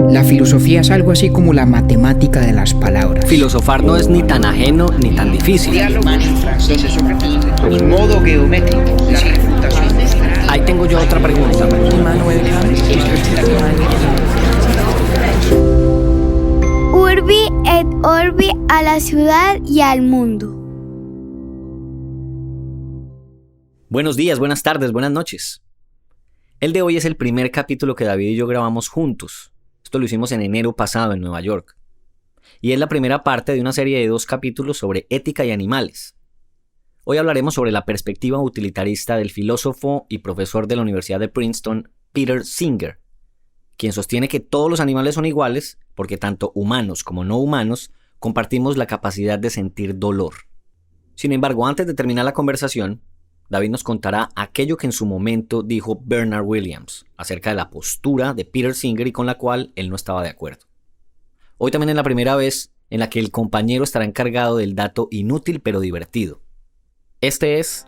La filosofía es algo así como la matemática de las palabras. Filosofar no es ni tan ajeno ni tan difícil. Un modo geométrico de refutación. Ahí tengo yo otra pregunta. Urbi et Orbi a la ciudad y al mundo. Buenos días, buenas tardes, buenas noches. El de hoy es el primer capítulo que David y yo grabamos juntos. Esto lo hicimos en enero pasado en Nueva York. Y es la primera parte de una serie de 2 capítulos sobre ética y animales. Hoy hablaremos sobre la perspectiva utilitarista del filósofo y profesor de la Universidad de Princeton, Peter Singer, quien sostiene que todos los animales son iguales porque tanto humanos como no humanos compartimos la capacidad de sentir dolor. Sin embargo, antes de terminar la conversación, David nos contará aquello que en su momento dijo Bernard Williams acerca de la postura de Peter Singer y con la cual él no estaba de acuerdo. Hoy también es la primera vez en la que el compañero estará encargado del dato inútil pero divertido. Este es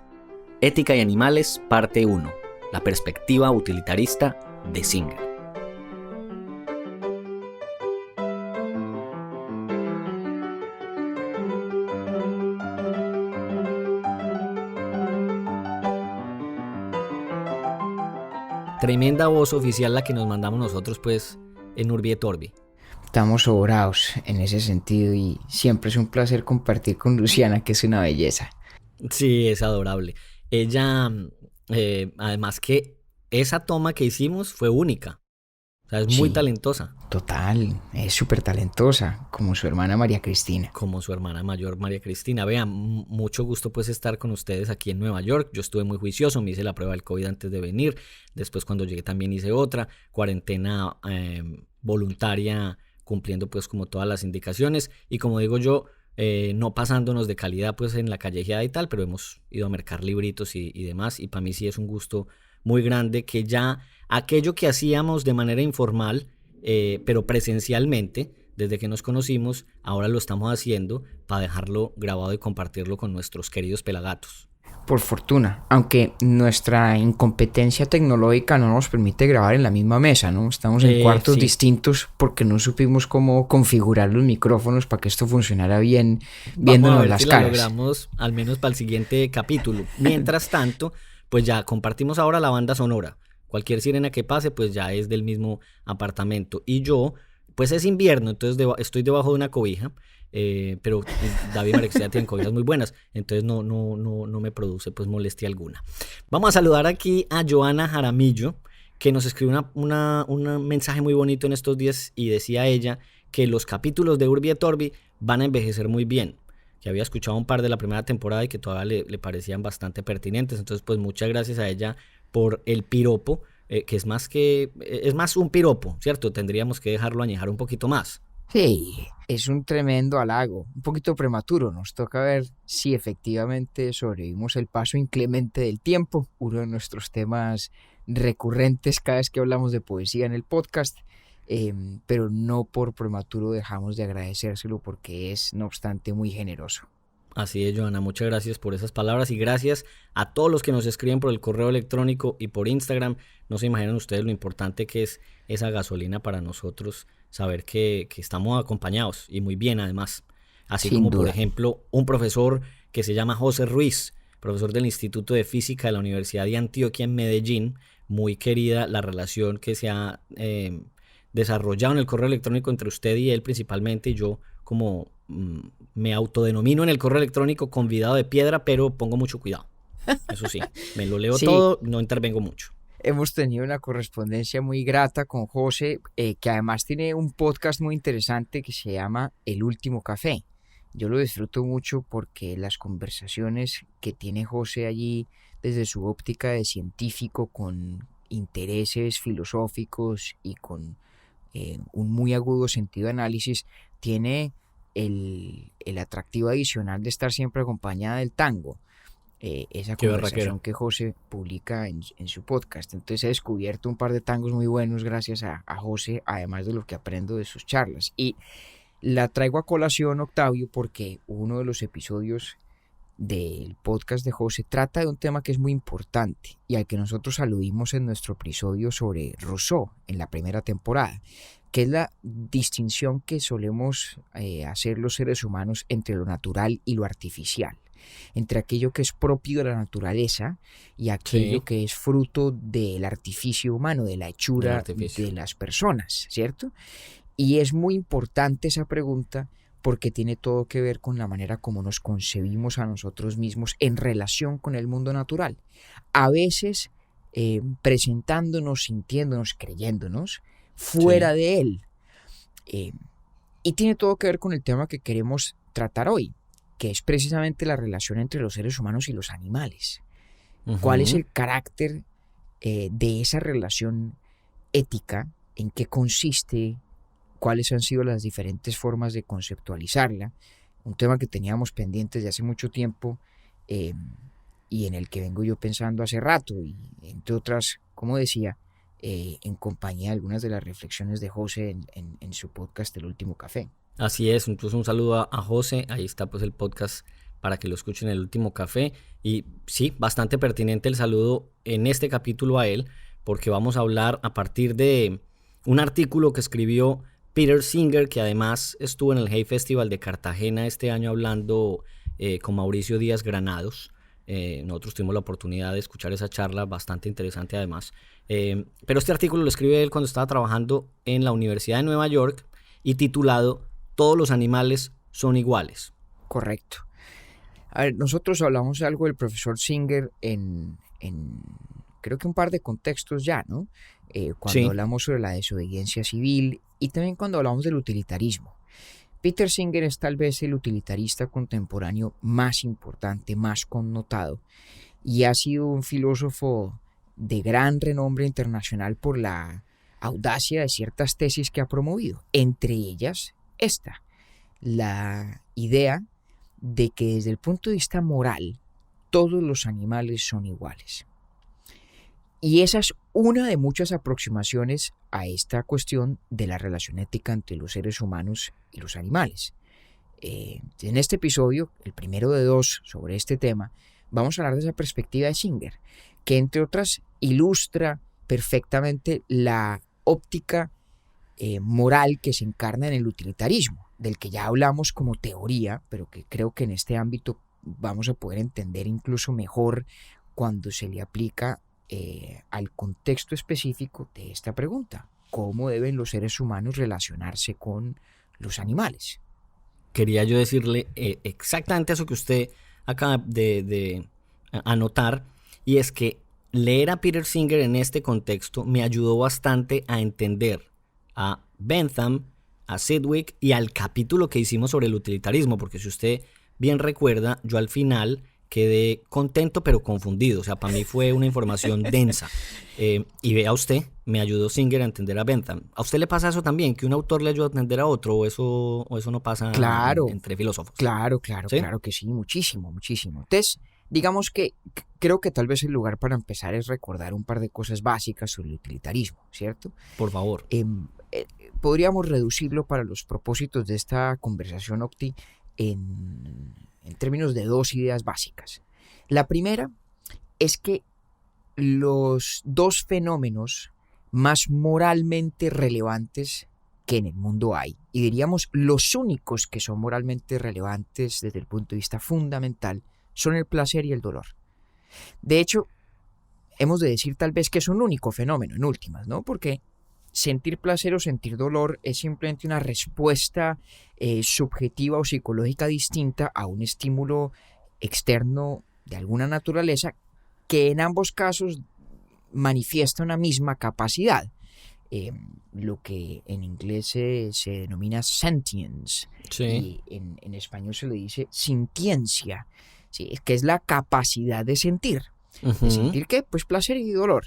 Ética y Animales, parte 1, la perspectiva utilitarista de Singer. Tremenda voz oficial la que nos mandamos nosotros, pues, en Urbi et Orbi. Estamos sobrados en ese sentido y siempre es un placer compartir con Luciana, que es una belleza. Sí, es adorable. Ella, además que esa toma que hicimos fue única. O sea, es muy talentosa. Total, es súper talentosa, como su hermana María Cristina. Como su hermana mayor María Cristina. Vean, mucho gusto pues estar con ustedes aquí en Nueva York. Yo estuve muy juicioso, me hice la prueba del COVID antes de venir. Después cuando llegué también hice otra. Cuarentena voluntaria, cumpliendo pues como todas las indicaciones. Y como digo yo, no pasándonos de calidad pues en la callejeada y tal, pero hemos ido a mercar libritos y demás. Y para mí sí es un gusto muy grande que ya aquello que hacíamos de manera informal, pero presencialmente, desde que nos conocimos, ahora lo estamos haciendo para dejarlo grabado y compartirlo con nuestros queridos pelagatos. Por fortuna, aunque nuestra incompetencia tecnológica no nos permite grabar en la misma mesa, ¿no? Estamos en cuartos distintos porque no supimos cómo configurar los micrófonos para que esto funcionara bien, viéndonos las caras. Vamos a ver si lo logramos al menos para el siguiente capítulo. Mientras tanto, pues ya compartimos ahora la banda sonora. Cualquier sirena que pase, pues ya es del mismo apartamento. Y yo, pues es invierno, entonces estoy debajo de una cobija. Pero David y María Cristina tienen cobijas muy buenas, entonces no me produce pues molestia alguna. Vamos a saludar aquí a Joana Jaramillo, que nos escribió un mensaje muy bonito en estos días y decía ella que los capítulos de Urbi et Orbi van a envejecer muy bien, que había escuchado un par de la primera temporada y que todavía le parecían bastante pertinentes. Entonces pues muchas gracias a ella por el piropo, que es más un piropo, ¿cierto? Tendríamos que dejarlo añejar un poquito más. Sí, es un tremendo halago, un poquito prematuro. Nos toca ver si efectivamente sobrevivimos el paso inclemente del tiempo, uno de nuestros temas recurrentes cada vez que hablamos de poesía en el podcast, pero no por prematuro dejamos de agradecérselo porque es, no obstante, muy generoso. Así es, Joana, muchas gracias por esas palabras y gracias a todos los que nos escriben por el correo electrónico y por Instagram. No se imaginan ustedes lo importante que es esa gasolina para nosotros, saber que estamos acompañados y muy bien además. Así Sin como duda. Por ejemplo un profesor que se llama José Ruiz, profesor del Instituto de Física de la Universidad de Antioquia en Medellín. Muy querida la relación que se ha desarrollado en el correo electrónico entre usted y él principalmente, y yo como me autodenomino en el correo electrónico convidado de piedra, pero pongo mucho cuidado. Eso sí, me lo leo todo, no intervengo mucho. Hemos tenido una correspondencia muy grata con José, que además tiene un podcast muy interesante que se llama El Último Café. Yo lo disfruto mucho porque las conversaciones que tiene José allí desde su óptica de científico, con intereses filosóficos y con un muy agudo sentido de análisis, tiene el atractivo adicional de estar siempre acompañada del tango. Esa conversación que José publica en su podcast. Entonces he descubierto un par de tangos muy buenos gracias a José, además de lo que aprendo de sus charlas. Y la traigo a colación, Octavio, porque uno de los episodios del podcast de José trata de un tema que es muy importante y al que nosotros aludimos en nuestro episodio sobre Rousseau en la primera temporada, que es la distinción que solemos hacer los seres humanos entre lo natural y lo artificial, entre aquello que es propio de la naturaleza y aquello que es fruto del artificio humano, de la hechura de las personas, ¿cierto? Y es muy importante esa pregunta porque tiene todo que ver con la manera como nos concebimos a nosotros mismos en relación con el mundo natural. A veces presentándonos, sintiéndonos, creyéndonos fuera de él. Y tiene todo que ver con el tema que queremos tratar hoy, que es precisamente la relación entre los seres humanos y los animales. ¿Cuál es el carácter de esa relación ética? ¿En qué consiste? ¿Cuáles han sido las diferentes formas de conceptualizarla? Un tema que teníamos pendientes de hace mucho tiempo y en el que vengo yo pensando hace rato, y entre otras, como decía, en compañía de algunas de las reflexiones de José en su podcast El Último Café. Así es, incluso un saludo a José, ahí está pues el podcast para que lo escuchen, El Último Café, y sí, bastante pertinente el saludo en este capítulo a él, porque vamos a hablar a partir de un artículo que escribió Peter Singer, que además estuvo en el Hay Festival de Cartagena este año hablando con Mauricio Díaz Granados. Nosotros tuvimos la oportunidad de escuchar esa charla, bastante interesante además. Pero este artículo lo escribe él cuando estaba trabajando en la Universidad de Nueva York y titulado Todos los animales son iguales. Correcto. A ver, nosotros hablamos algo del profesor Singer en creo que un par de contextos ya, ¿no? Cuando hablamos sobre la desobediencia civil y también cuando hablamos del utilitarismo. Peter Singer es tal vez el utilitarista contemporáneo más importante, más connotado, y ha sido un filósofo de gran renombre internacional por la audacia de ciertas tesis que ha promovido, entre ellas esta, la idea de que desde el punto de vista moral todos los animales son iguales. Y esa es una de muchas aproximaciones a esta cuestión de la relación ética entre los seres humanos y los animales. En este episodio, el primero de 2 sobre este tema, vamos a hablar de esa perspectiva de Singer, que entre otras ilustra perfectamente la óptica moral que se encarna en el utilitarismo, del que ya hablamos como teoría, pero que creo que en este ámbito vamos a poder entender incluso mejor cuando se le aplica al contexto específico de esta pregunta: ¿cómo deben los seres humanos relacionarse con los animales? Quería yo decirle exactamente eso que usted acaba de anotar, y es que leer a Peter Singer en este contexto me ayudó bastante a entender a Bentham, a Sidgwick y al capítulo que hicimos sobre el utilitarismo, porque si usted bien recuerda, yo al final quedé contento pero confundido, o sea, para mí fue una información densa. Y vea usted, me ayudó Singer a entender a Bentham. ¿A usted le pasa eso también, que un autor le ayuda a entender a otro, o eso no pasa entre filósofos? Claro, ¿Sí? Claro que sí, muchísimo. Entonces, digamos que creo que tal vez el lugar para empezar es recordar un par de cosas básicas sobre el utilitarismo, ¿cierto? Por favor. Podríamos reducirlo para los propósitos de esta conversación, Octi, en términos de 2 ideas básicas. La primera es que los 2 fenómenos más moralmente relevantes que en el mundo hay, y diríamos los únicos que son moralmente relevantes desde el punto de vista fundamental, son el placer y el dolor. De hecho, hemos de decir tal vez que es un único fenómeno en últimas, ¿no? Porque sentir placer o sentir dolor es simplemente una respuesta subjetiva o psicológica distinta a un estímulo externo de alguna naturaleza que en ambos casos manifiesta una misma capacidad, lo que en inglés se denomina sentience, y en español se le dice sintiencia, ¿sí? Que es la capacidad de sentir. ¿De sentir qué? Pues placer y dolor.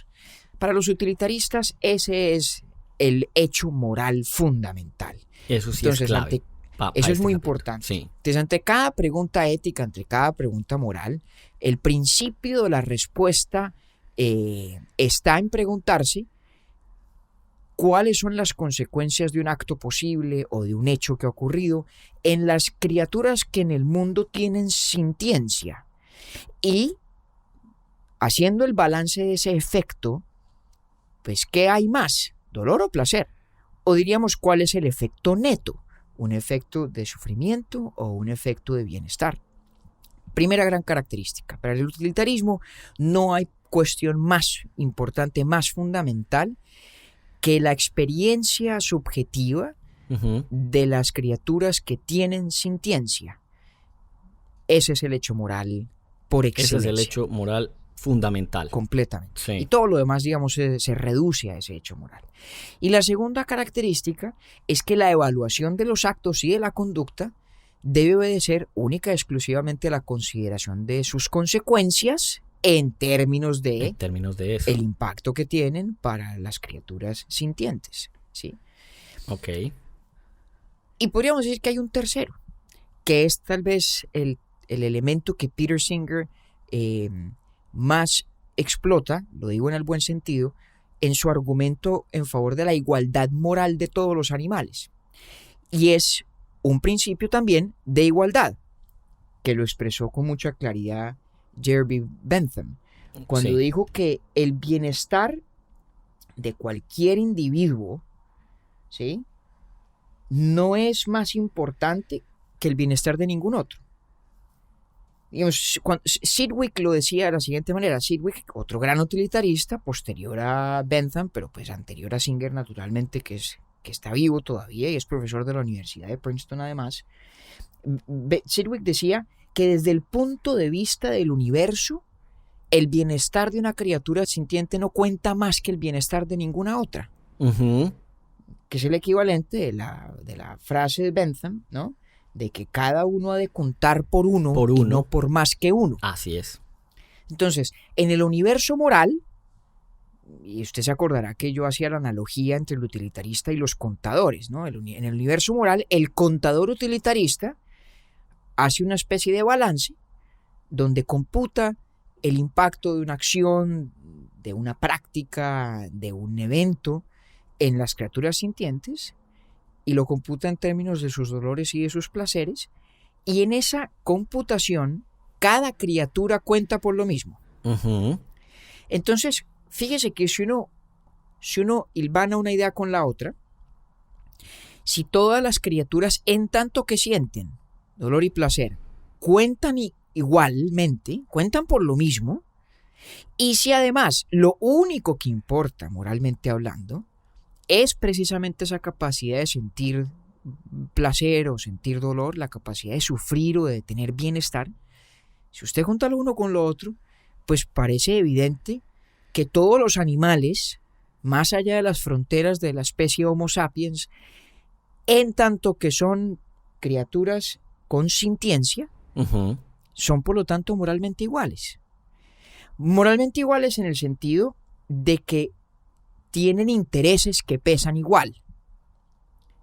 Para los utilitaristas ese es el hecho moral fundamental. Eso sí. Entonces, es clave. Eso es muy importante. Sí. Entonces, ante cada pregunta ética, ante cada pregunta moral, el principio de la respuesta está en preguntarse cuáles son las consecuencias de un acto posible o de un hecho que ha ocurrido en las criaturas que en el mundo tienen sintiencia. Y haciendo el balance de ese efecto, pues ¿qué hay más? ¿Dolor o placer? O diríamos, ¿cuál es el efecto neto? ¿Un efecto de sufrimiento o un efecto de bienestar? Primera gran característica. Para el utilitarismo no hay cuestión más importante, más fundamental que la experiencia subjetiva de las criaturas que tienen sintiencia. Ese es el hecho moral por excelencia. Ese es el hecho moral fundamental. Completamente. Sí. Y todo lo demás, digamos, se reduce a ese hecho moral. Y la segunda característica es que la evaluación de los actos y de la conducta debe obedecer única y exclusivamente a la consideración de sus consecuencias en términos de eso. el impacto que tienen para las criaturas sintientes, ¿sí? Ok. Y podríamos decir que hay un tercero, que es tal vez el elemento que Peter Singer más explota, lo digo en el buen sentido, en su argumento en favor de la igualdad moral de todos los animales. Y es un principio también de igualdad, que lo expresó con mucha claridad Jeremy Bentham, cuando dijo que el bienestar de cualquier individuo, ¿sí?, no es más importante que el bienestar de ningún otro. Digamos, Sidgwick lo decía de la siguiente manera. Sidgwick, otro gran utilitarista, posterior a Bentham, pero pues anterior a Singer naturalmente, que está vivo todavía y es profesor de la Universidad de Princeton además. Sidgwick decía que desde el punto de vista del universo, el bienestar de una criatura sintiente no cuenta más que el bienestar de ninguna otra. Que es el equivalente de la frase de Bentham, ¿no?, de que cada uno ha de contar por uno y no por más que uno. Así es. Entonces, en el universo moral, y usted se acordará que yo hacía la analogía entre el utilitarista y los contadores, ¿no? En el universo moral, el contador utilitarista hace una especie de balance donde computa el impacto de una acción, de una práctica, de un evento en las criaturas sintientes, y lo computa en términos de sus dolores y de sus placeres, y en esa computación cada criatura cuenta por lo mismo. Entonces, fíjese que si uno hilvana una idea con la otra, si todas las criaturas, en tanto que sienten dolor y placer, cuentan igualmente, cuentan por lo mismo, y si además lo único que importa, moralmente hablando, es precisamente esa capacidad de sentir placer o sentir dolor, la capacidad de sufrir o de tener bienestar, si usted junta lo uno con lo otro, pues parece evidente que todos los animales, más allá de las fronteras de la especie Homo sapiens, en tanto que son criaturas con sintiencia, son por lo tanto moralmente iguales. Moralmente iguales en el sentido de que tienen intereses que pesan igual,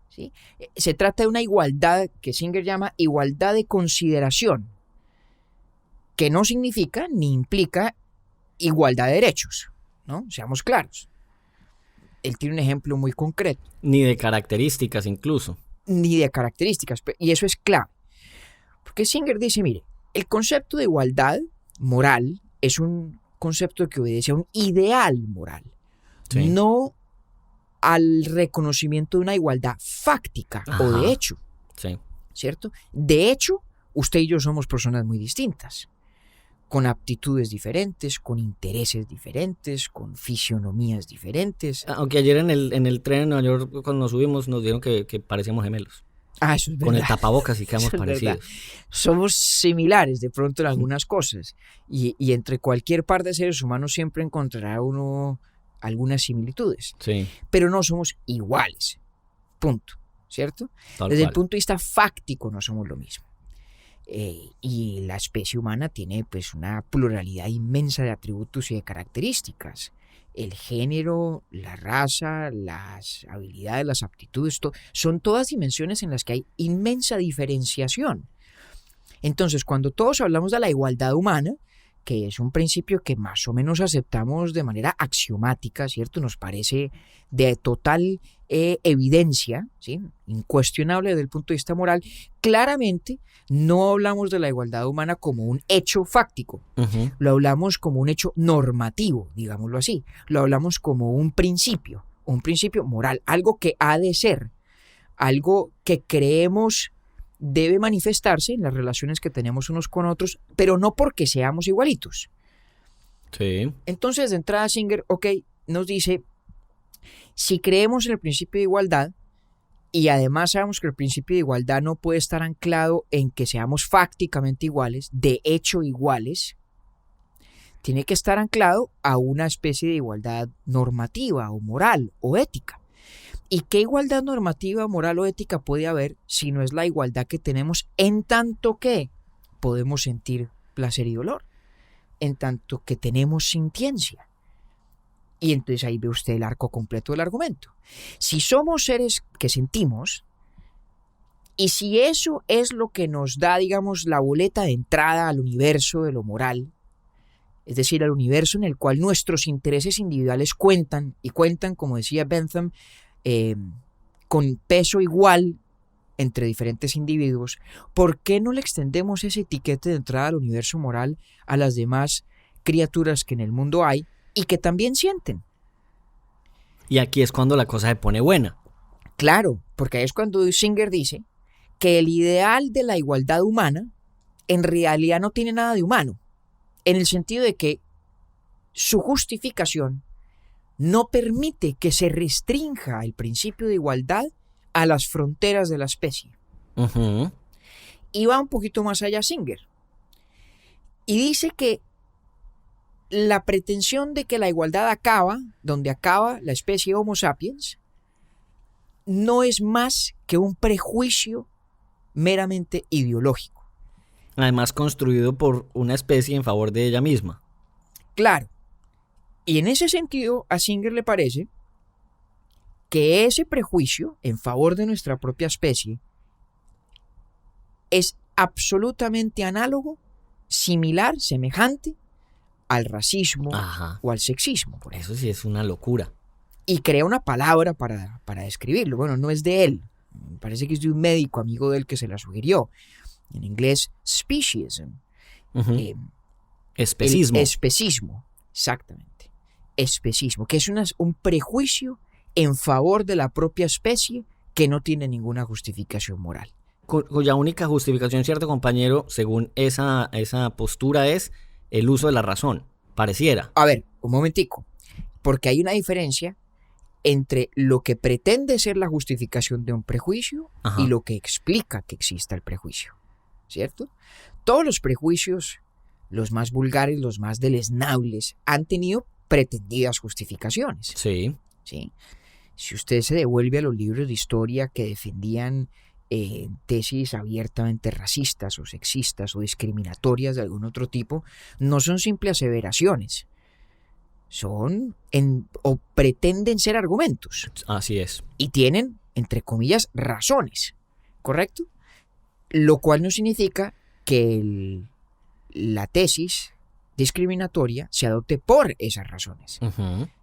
¿sí? Se trata de una igualdad que Singer llama igualdad de consideración, que no significa ni implica igualdad de derechos, ¿no? Seamos claros. Él tiene un ejemplo muy concreto. Ni de características incluso. Ni de características, y eso es clave. Porque Singer dice, mire, el concepto de igualdad moral es un concepto que obedece a un ideal moral. Sí. No al reconocimiento de una igualdad fáctica o de hecho, sí. ¿Cierto? De hecho, usted y yo somos personas muy distintas, con aptitudes diferentes, con intereses diferentes, con fisionomías diferentes. Aunque ayer en el tren en Nueva York, cuando nos subimos, nos dijeron que parecíamos gemelos. Eso es verdad. Con el tapabocas y quedamos parecidos. Somos similares de pronto en algunas cosas, y entre cualquier par de seres humanos siempre encontrará uno algunas similitudes, sí. Pero no somos iguales, punto, ¿cierto? Desde el punto de vista fáctico no somos lo mismo, y la especie humana tiene pues una pluralidad inmensa de atributos y de características. El género, la raza, las habilidades, las aptitudes, son todas dimensiones en las que hay inmensa diferenciación. Entonces, cuando todos hablamos de la igualdad humana, que es un principio que más o menos aceptamos de manera axiomática, ¿cierto? Nos parece de total evidencia, ¿sí? Incuestionable desde el punto de vista moral. Claramente no hablamos de la igualdad humana como un hecho fáctico, lo hablamos como un hecho normativo, digámoslo así, lo hablamos como un principio moral, algo que ha de ser, algo que creemos debe manifestarse en las relaciones que tenemos unos con otros, pero no porque seamos igualitos. Sí. Entonces, de entrada, Singer, nos dice, si creemos en el principio de igualdad, y además sabemos que el principio de igualdad no puede estar anclado en que seamos fácticamente iguales, de hecho iguales, tiene que estar anclado a una especie de igualdad normativa o moral o ética. ¿Y qué igualdad normativa, moral o ética puede haber si no es la igualdad que tenemos en tanto que podemos sentir placer y dolor? En tanto que tenemos sintiencia. Y entonces ahí ve usted el arco completo del argumento. Si somos seres que sentimos, y si eso es lo que nos da, digamos, la boleta de entrada al universo de lo moral, es decir, al universo en el cual nuestros intereses individuales cuentan, y cuentan, como decía Bentham, con peso igual entre diferentes individuos, ¿por qué no le extendemos ese etiquete de entrada al universo moral a las demás criaturas que en el mundo hay y que también sienten? Y aquí es cuando la cosa se pone buena. Claro, porque ahí es cuando Singer dice que el ideal de la igualdad humana en realidad no tiene nada de humano, en el sentido de que su justificación no permite que se restrinja el principio de igualdad a las fronteras de la especie. Y va un poquito más allá Singer. Y dice que la pretensión de que la igualdad acaba donde acaba la especie Homo sapiens no es más que un prejuicio meramente ideológico. Además construido por una especie en favor de ella misma. Claro. Y en ese sentido, a Singer le parece que ese prejuicio en favor de nuestra propia especie es absolutamente análogo, similar, semejante al racismo o al sexismo. Por eso sí es una locura. Y crea una palabra para describirlo. Bueno, no es de él. Me parece que es de un médico amigo de él que se la sugirió. En inglés, speciesism. Especismo. Especismo, exactamente. Especismo, que es un prejuicio en favor de la propia especie que no tiene ninguna justificación moral. Cuya única justificación, cierto compañero, según esa postura es el uso de la razón, pareciera. A ver, un momentico, porque hay una diferencia entre lo que pretende ser la justificación de un prejuicio y lo que explica que exista el prejuicio, ¿cierto? Todos los prejuicios, los más vulgares, los más deleznables, han tenido pretendidas justificaciones. Sí. ¿Sí? Si usted se devuelve a los libros de historia que defendían tesis abiertamente racistas o sexistas o discriminatorias de algún otro tipo, no son simples aseveraciones, son o pretenden ser argumentos. Así es. Y tienen, entre comillas, razones, ¿correcto? Lo cual no significa que la tesis discriminatoria se adopte por esas razones.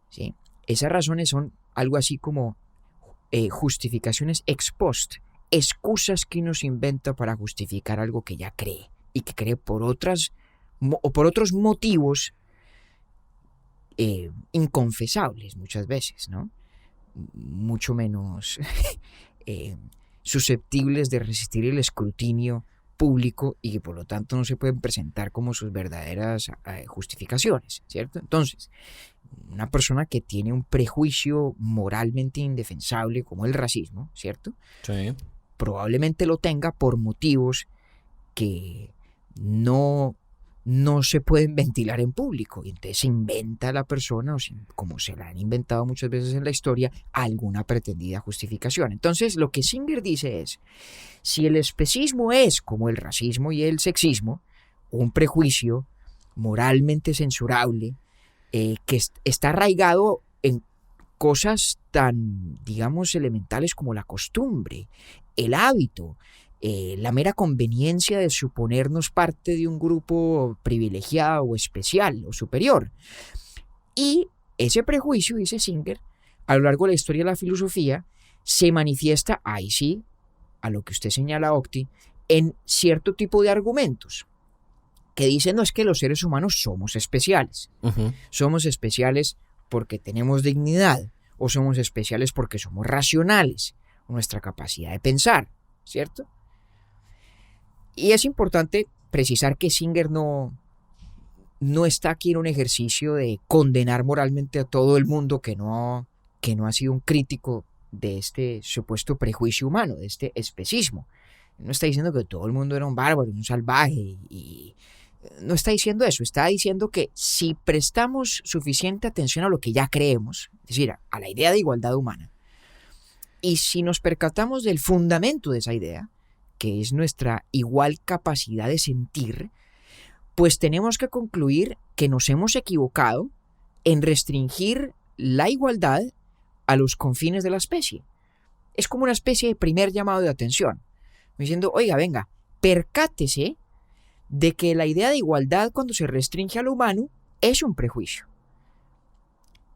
¿Sí? Esas razones son algo así como justificaciones ex post, excusas que uno se inventa para justificar algo que ya cree y que cree por otros motivos inconfesables muchas veces, ¿no? Mucho menos susceptibles de resistir el escrutinio público y que por lo tanto no se pueden presentar como sus verdaderas justificaciones, ¿cierto? Entonces, una persona que tiene un prejuicio moralmente indefensable como el racismo, ¿cierto? Sí. Probablemente lo tenga por motivos que no se pueden ventilar en público. Y entonces se inventa la persona, como se la han inventado muchas veces en la historia, alguna pretendida justificación. Entonces lo que Singer dice es, si el especismo es, como el racismo y el sexismo, un prejuicio moralmente censurable, que está arraigado en cosas tan, digamos, elementales como la costumbre, el hábito, la mera conveniencia de suponernos parte de un grupo privilegiado o especial o superior. Y ese prejuicio, dice Singer, a lo largo de la historia de la filosofía, se manifiesta, ahí sí, a lo que usted señala, Octi, en cierto tipo de argumentos que dicen no es que los seres humanos somos especiales. Somos especiales porque tenemos dignidad, o somos especiales porque somos racionales, nuestra capacidad de pensar, ¿cierto? Y es importante precisar que Singer no está aquí en un ejercicio de condenar moralmente a todo el mundo que no ha sido un crítico de este supuesto prejuicio humano, de este especismo. No está diciendo que todo el mundo era un bárbaro, un salvaje, y no está diciendo eso. Está diciendo que si prestamos suficiente atención a lo que ya creemos, es decir, a la idea de igualdad humana, y si nos percatamos del fundamento de esa idea, que es nuestra igual capacidad de sentir, pues tenemos que concluir que nos hemos equivocado en restringir la igualdad a los confines de la especie. Es como una especie de primer llamado de atención, diciendo, oiga, venga, percátese de que la idea de igualdad cuando se restringe a lo humano es un prejuicio,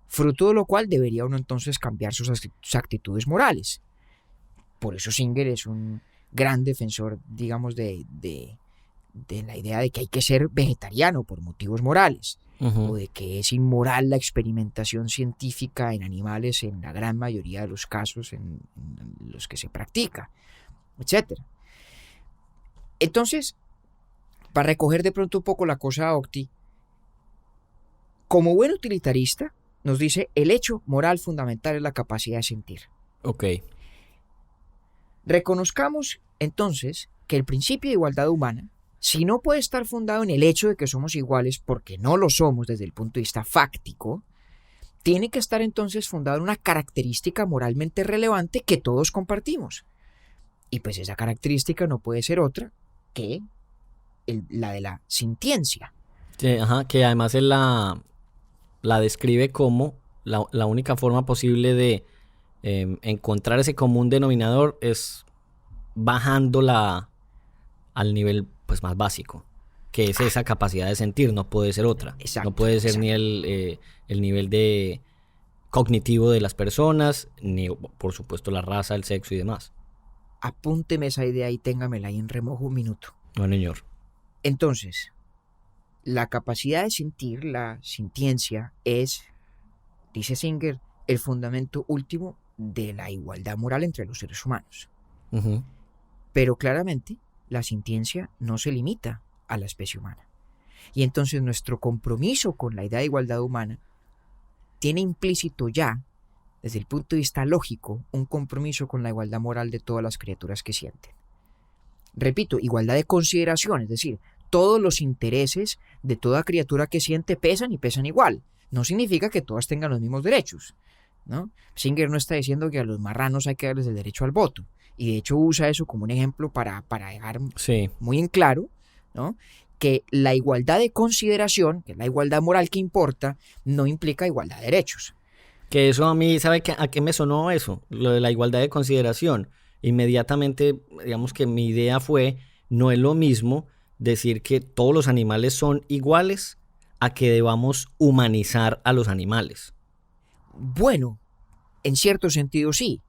fruto de lo cual debería uno entonces cambiar sus actitudes morales. Por eso Singer es un gran defensor, digamos, de la idea de que hay que ser vegetariano por motivos morales, o de que es inmoral la experimentación científica en animales en la gran mayoría de los casos en los que se practica, etc. Entonces, para recoger de pronto un poco la cosa, Octi, como buen utilitarista, nos dice el hecho moral fundamental es la capacidad de sentir. Ok. Reconozcamos entonces que el principio de igualdad humana, si no puede estar fundado en el hecho de que somos iguales porque no lo somos desde el punto de vista fáctico, tiene que estar entonces fundado en una característica moralmente relevante que todos compartimos. Y pues esa característica no puede ser otra que la de la sintiencia. Que además él la describe como la única forma posible de encontrar ese común denominador es bajándola al nivel pues más básico, que es esa capacidad de sentir, no puede ser otra. Exacto, no puede ser exacto. ni el nivel de cognitivo de las personas, ni por supuesto la raza, el sexo y demás. Apúnteme esa idea y téngamela ahí en remojo un minuto. No, señor. Entonces, la capacidad de sentir, la sintiencia, es, dice Singer, el fundamento último de la igualdad moral entre los seres humanos. Pero claramente, la sintiencia no se limita a la especie humana. Y entonces nuestro compromiso con la idea de igualdad humana tiene implícito ya, desde el punto de vista lógico, un compromiso con la igualdad moral de todas las criaturas que sienten. Repito, igualdad de consideración, es decir, todos los intereses de toda criatura que siente pesan y pesan igual. No significa que todas tengan los mismos derechos, ¿no? Singer no está diciendo que a los marranos hay que darles el derecho al voto, y de hecho usa eso como un ejemplo para dejar muy en claro, ¿no?, que la igualdad de consideración, que es la igualdad moral que importa, no implica igualdad de derechos. Que eso a mí, ¿sabe a qué me sonó eso? Lo de la igualdad de consideración. Inmediatamente, digamos que mi idea fue, no es lo mismo decir que todos los animales son iguales a que debamos humanizar a los animales. Bueno, en cierto sentido sí.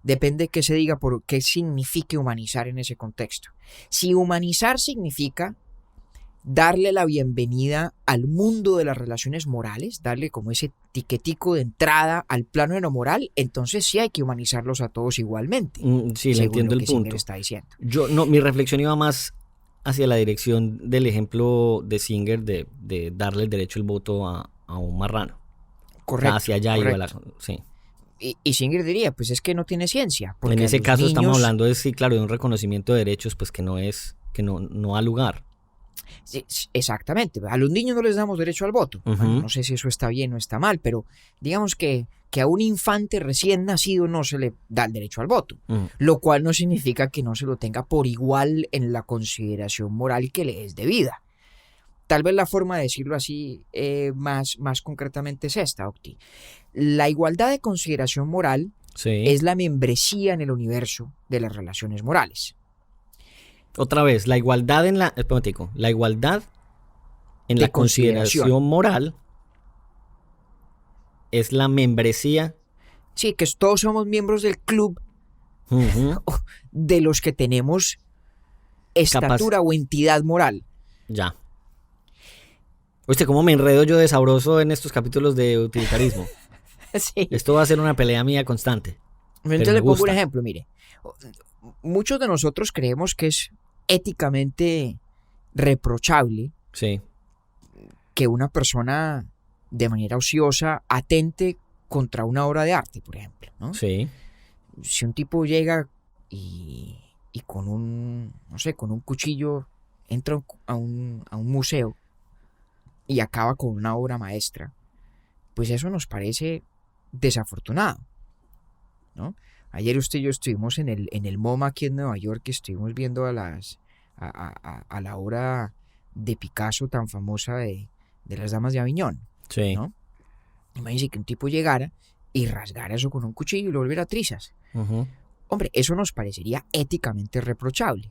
Depende de qué se diga por qué signifique humanizar en ese contexto. Si humanizar significa darle la bienvenida al mundo de las relaciones morales, darle como ese tiquetico de entrada al plano de lo moral, entonces sí hay que humanizarlos a todos igualmente. Sí, le entiendo el punto. Está diciendo. Mi reflexión iba más hacia la dirección del ejemplo de Singer de darle el derecho al voto a un marrano. Correcto. Hacia allá iba sí. Y Singer diría, pues es que no tiene ciencia. En ese caso estamos hablando de, sí, claro, de un reconocimiento de derechos, pues que no ha lugar. Sí, exactamente. A los niños no les damos derecho al voto. Bueno, no sé si eso está bien o está mal, pero digamos que a un infante recién nacido no se le da el derecho al voto, lo cual no significa que no se lo tenga por igual en la consideración moral que le es debida. Tal vez la forma de decirlo así más concretamente es esta, Octi. La igualdad de consideración moral es la membresía en el universo de las relaciones morales. Otra vez, la igualdad en la... la igualdad en De la consideración moral es la membresía. Sí, que todos somos miembros del club Ujú, de los que tenemos estatura o entidad moral. ya. Oíste, ¿cómo me enredo yo de sabroso en estos capítulos de utilitarismo? Sí. Esto va a ser una pelea mía constante. Entonces me le pongo un gusta. ejemplo, mire. Muchos de nosotros creemos que es éticamente reprochable Sí, que una persona de manera ociosa atente contra una obra de arte, por ejemplo, ¿no? sí. Si un tipo llega y con un, no sé, con un cuchillo entra a un museo y acaba con una obra maestra, pues eso nos parece desafortunado, ¿no? Ayer usted y yo estuvimos en el MoMA aquí en Nueva York, estuvimos viendo a la obra de Picasso tan famosa de las Damas de Aviñón, Sí. ¿no? Imagínense que un tipo llegara y rasgara eso con un cuchillo y lo volviera a trizas. Ujú. Hombre, eso nos parecería éticamente reprochable.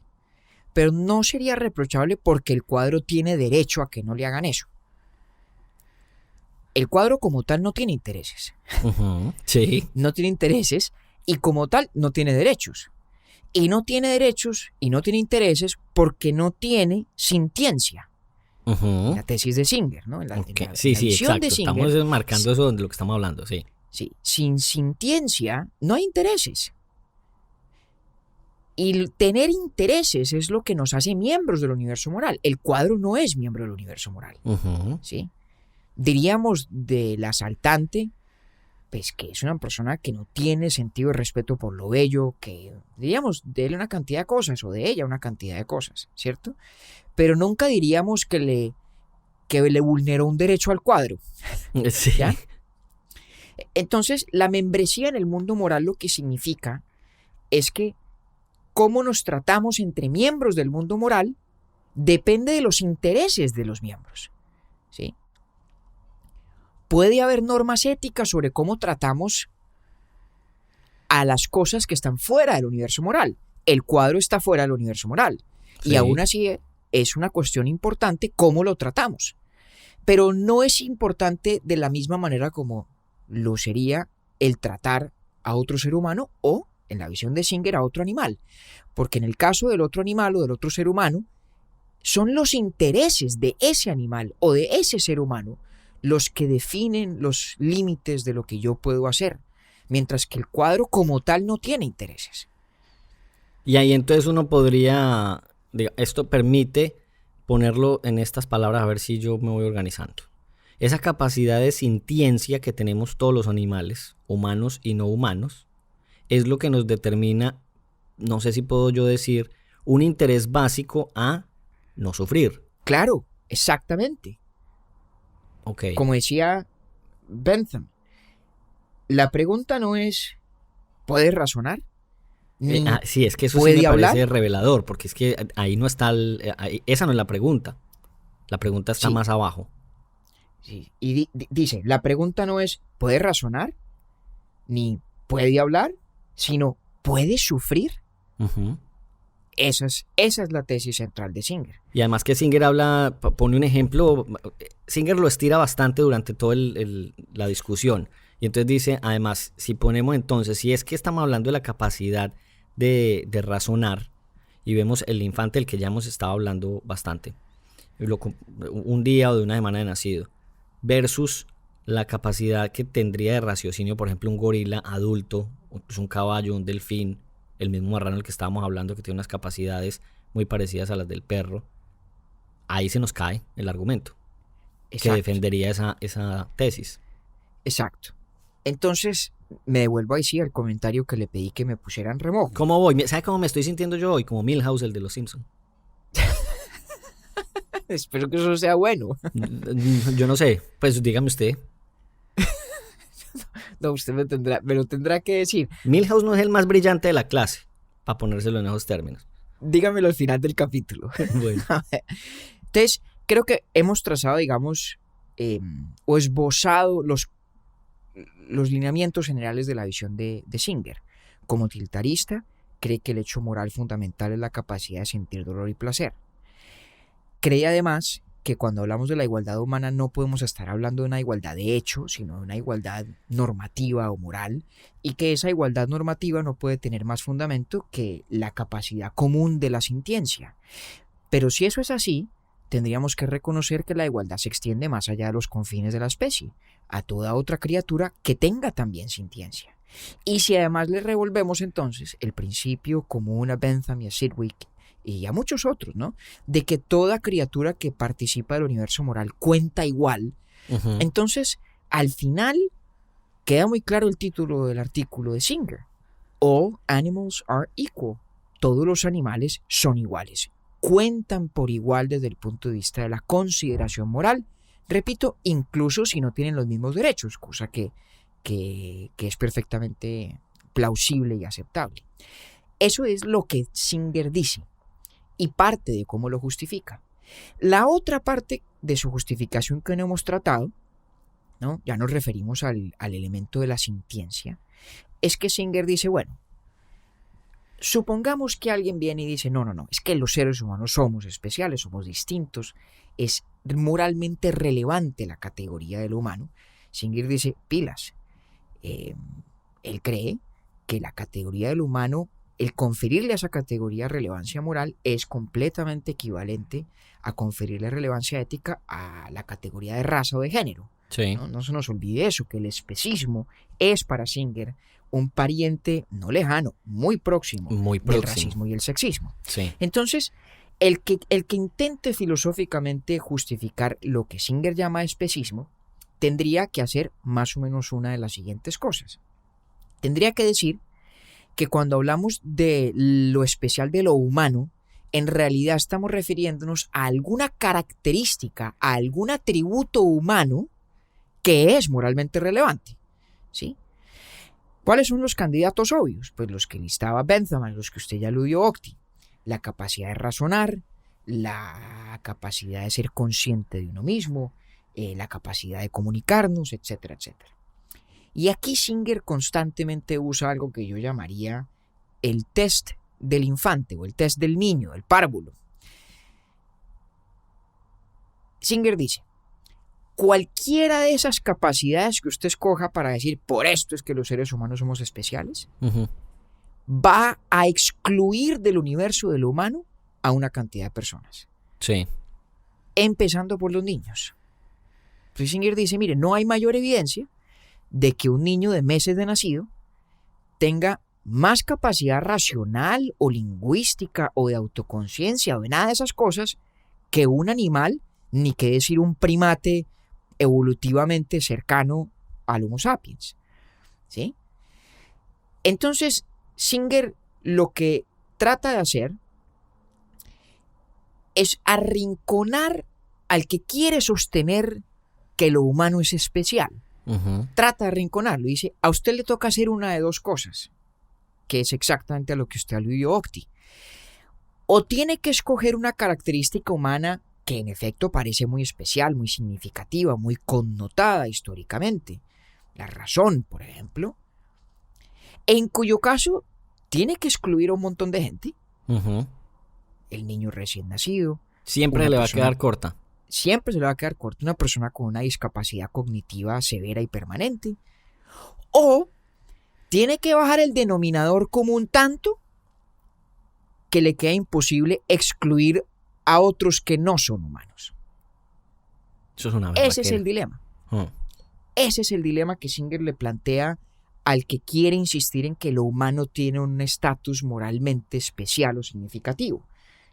Pero no sería reprochable porque el cuadro tiene derecho a que no le hagan eso. El cuadro como tal no tiene intereses. Ujú. Sí. No tiene intereses y como tal no tiene derechos. Y no tiene derechos y no tiene intereses porque no tiene sintiencia. Ujú. La tesis de Singer, ¿no? Ok. En la Sí, visión exacto. de Singer, Estamos marcando eso de lo que estamos hablando, sí. sí, sin sintiencia no hay intereses. Y tener intereses es lo que nos hace miembros del universo moral. El cuadro no es miembro del universo moral, Ujú. ¿sí? Diríamos del asaltante, pues que es una persona que no tiene sentido de respeto por lo bello, que diríamos de él una cantidad de cosas o de ella una cantidad de cosas, ¿cierto? Pero nunca diríamos que le vulneró un derecho al cuadro, Sí. ¿ya? Entonces, la membresía en el mundo moral lo que significa es que cómo nos tratamos entre miembros del mundo moral depende de los intereses de los miembros, ¿sí? Puede haber normas éticas sobre cómo tratamos a las cosas que están fuera del universo moral. El cuadro está fuera del universo moral. Sí. Y aún así es una cuestión importante cómo lo tratamos. Pero no es importante de la misma manera como lo sería el tratar a otro ser humano o, en la visión de Singer, a otro animal. Porque en el caso del otro animal o del otro ser humano, son los intereses de ese animal o de ese ser humano los que definen los límites de lo que yo puedo hacer, mientras que el cuadro como tal no tiene intereses. Y ahí entonces uno podría, esto permite ponerlo en estas palabras a ver si yo me voy organizando. Esa capacidad de sintiencia que tenemos todos los animales, humanos y no humanos, es lo que nos determina, no sé si puedo yo decir, un interés básico a no sufrir. Claro, exactamente. Ok. Como decía Bentham, la pregunta no es ¿puedes razonar? Ni Sí, es que eso sí ¿puede me parece hablar? revelador, porque es que ahí no está, esa no es la pregunta. La pregunta está Sí. más abajo. Sí. Y dice, la pregunta no es ¿puede razonar? Ni ¿puede hablar? Sino ¿puede sufrir? Ujú. Esa es la tesis central de Singer. Y además que Singer pone un ejemplo, Singer lo estira bastante durante toda la discusión. Y entonces dice, además, si ponemos entonces, si es que estamos hablando de la capacidad de razonar, y vemos el infante del que ya hemos estado hablando bastante, un día o de una semana de nacido, versus la capacidad que tendría de raciocinio, por ejemplo, un gorila adulto, un caballo, un delfín, el mismo marrano del que estábamos hablando, que tiene unas capacidades muy parecidas a las del perro. Ahí se nos cae el argumento que Exacto. defendería esa tesis. Exacto. Entonces, me devuelvo ahí sí al comentario que le pedí que me pusieran remojo. ¿Cómo voy? ¿Sabe cómo me estoy sintiendo yo hoy? Como Milhouse, el de los Simpsons. Espero que eso sea bueno. Yo no sé, pues dígame usted. No, usted me lo tendrá que decir. Milhouse no es el más brillante de la clase, para ponérselo en esos términos. Dígamelo al final del capítulo. Bueno. Entonces, creo que hemos trazado, digamos, o esbozado los lineamientos generales de la visión de Singer. Como utilitarista, cree que el hecho moral fundamental es la capacidad de sentir dolor y placer. Cree además que cuando hablamos de la igualdad humana no podemos estar hablando de una igualdad de hecho, sino de una igualdad normativa o moral, y que esa igualdad normativa no puede tener más fundamento que la capacidad común de la sintiencia. Pero si eso es así, tendríamos que reconocer que la igualdad se extiende más allá de los confines de la especie, a toda otra criatura que tenga también sintiencia. Y si además le revolvemos entonces el principio común a Bentham y a Sidgwick y a muchos otros, ¿no?, de que toda criatura que participa del universo moral cuenta igual, entonces al final queda muy claro el título del artículo de Singer: All animals are equal. Todos los animales son iguales, cuentan por igual desde el punto de vista de la consideración moral, repito, incluso si no tienen los mismos derechos, cosa que es perfectamente plausible y aceptable. Eso es lo que Singer dice y parte de cómo lo justifica. La otra parte de su justificación que no hemos tratado, ¿no?, ya nos referimos al elemento de la sintiencia, es que Singer dice, bueno, supongamos que alguien viene y dice, no, es que los seres humanos somos especiales, somos distintos, es moralmente relevante la categoría del humano. Singer dice, pilas, él cree que la categoría del humano, el conferirle a esa categoría relevancia moral es completamente equivalente a conferirle relevancia ética a la categoría de raza o de género. Sí. No se nos olvide eso, que el especismo es para Singer un pariente no lejano, muy próximo del racismo y el sexismo. Sí. Entonces, el que intente filosóficamente justificar lo que Singer llama especismo, tendría que hacer más o menos una de las siguientes cosas. Tendría que decir que cuando hablamos de lo especial de lo humano, en realidad estamos refiriéndonos a alguna característica, a algún atributo humano que es moralmente relevante, ¿sí? ¿Cuáles son los candidatos obvios? Pues los que listaba Bentham, a los que usted ya aludió, Octi. La capacidad de razonar, la capacidad de ser consciente de uno mismo, la capacidad de comunicarnos, etcétera, etcétera. Y aquí Singer constantemente usa algo que yo llamaría el test del infante o el test del niño, el párvulo. Singer dice, cualquiera de esas capacidades que usted escoja para decir por esto es que los seres humanos somos especiales, va a excluir del universo de lo humano a una cantidad de personas. Sí. Empezando por los niños. Entonces Singer dice, mire, no hay mayor evidencia de que un niño de meses de nacido tenga más capacidad racional o lingüística o de autoconciencia o de nada de esas cosas que un animal, ni que decir un primate evolutivamente cercano al Homo sapiens, ¿sí? Entonces, Singer lo que trata de hacer es arrinconar al que quiere sostener que lo humano es especial. Trata de arrinconarlo. Dice, a usted le toca hacer una de dos cosas, que es exactamente a lo que usted aludió, Octi. O tiene que escoger una característica humana que en efecto parece muy especial, muy significativa, muy connotada históricamente. La razón, por ejemplo. En cuyo caso, tiene que excluir a un montón de gente. El niño recién nacido. Siempre le va a quedar corta. Siempre se le va a quedar corta una persona con una discapacidad cognitiva severa y permanente. O tiene que bajar el denominador común tanto que le queda imposible excluir a otros que no son humanos. Eso es una Ese es el dilema. Ese es el dilema que Singer le plantea al que quiere insistir en que lo humano tiene un estatus moralmente especial o significativo,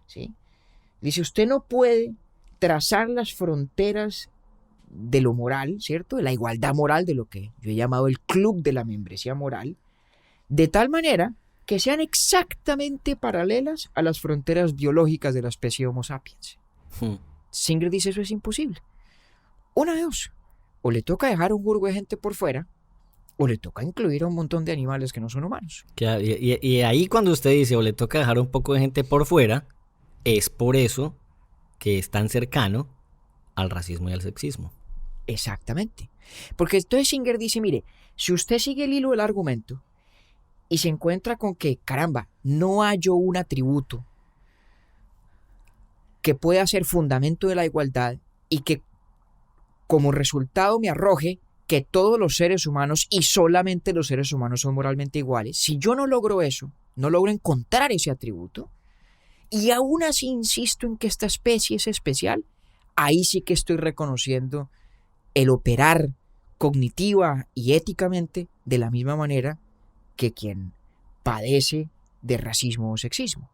¿sí? Dice, usted no puede trazar las fronteras de lo moral, ¿cierto? De la igualdad moral, de lo que yo he llamado el club de la membresía moral, de tal manera que sean exactamente paralelas a las fronteras biológicas de la especie Homo sapiens. Singer dice, eso es imposible. Una de dos. O le toca dejar un burgo de gente por fuera, o le toca incluir a un montón de animales que no son humanos. Y ahí cuando usted dice, o le toca dejar un poco de gente por fuera, es por eso que es tan cercano al racismo y al sexismo. Exactamente. Porque entonces Singer dice, mire, si usted sigue el hilo del argumento, y se encuentra con que, caramba, no hallo un atributo que pueda ser fundamento de la igualdad y que como resultado me arroje que todos los seres humanos y solamente los seres humanos son moralmente iguales, si yo no logro eso, no logro encontrar ese atributo, y aún así insisto en que esta especie es especial, ahí sí que estoy reconociendo el operar cognitiva y éticamente de la misma manera que quien padece de racismo o sexismo.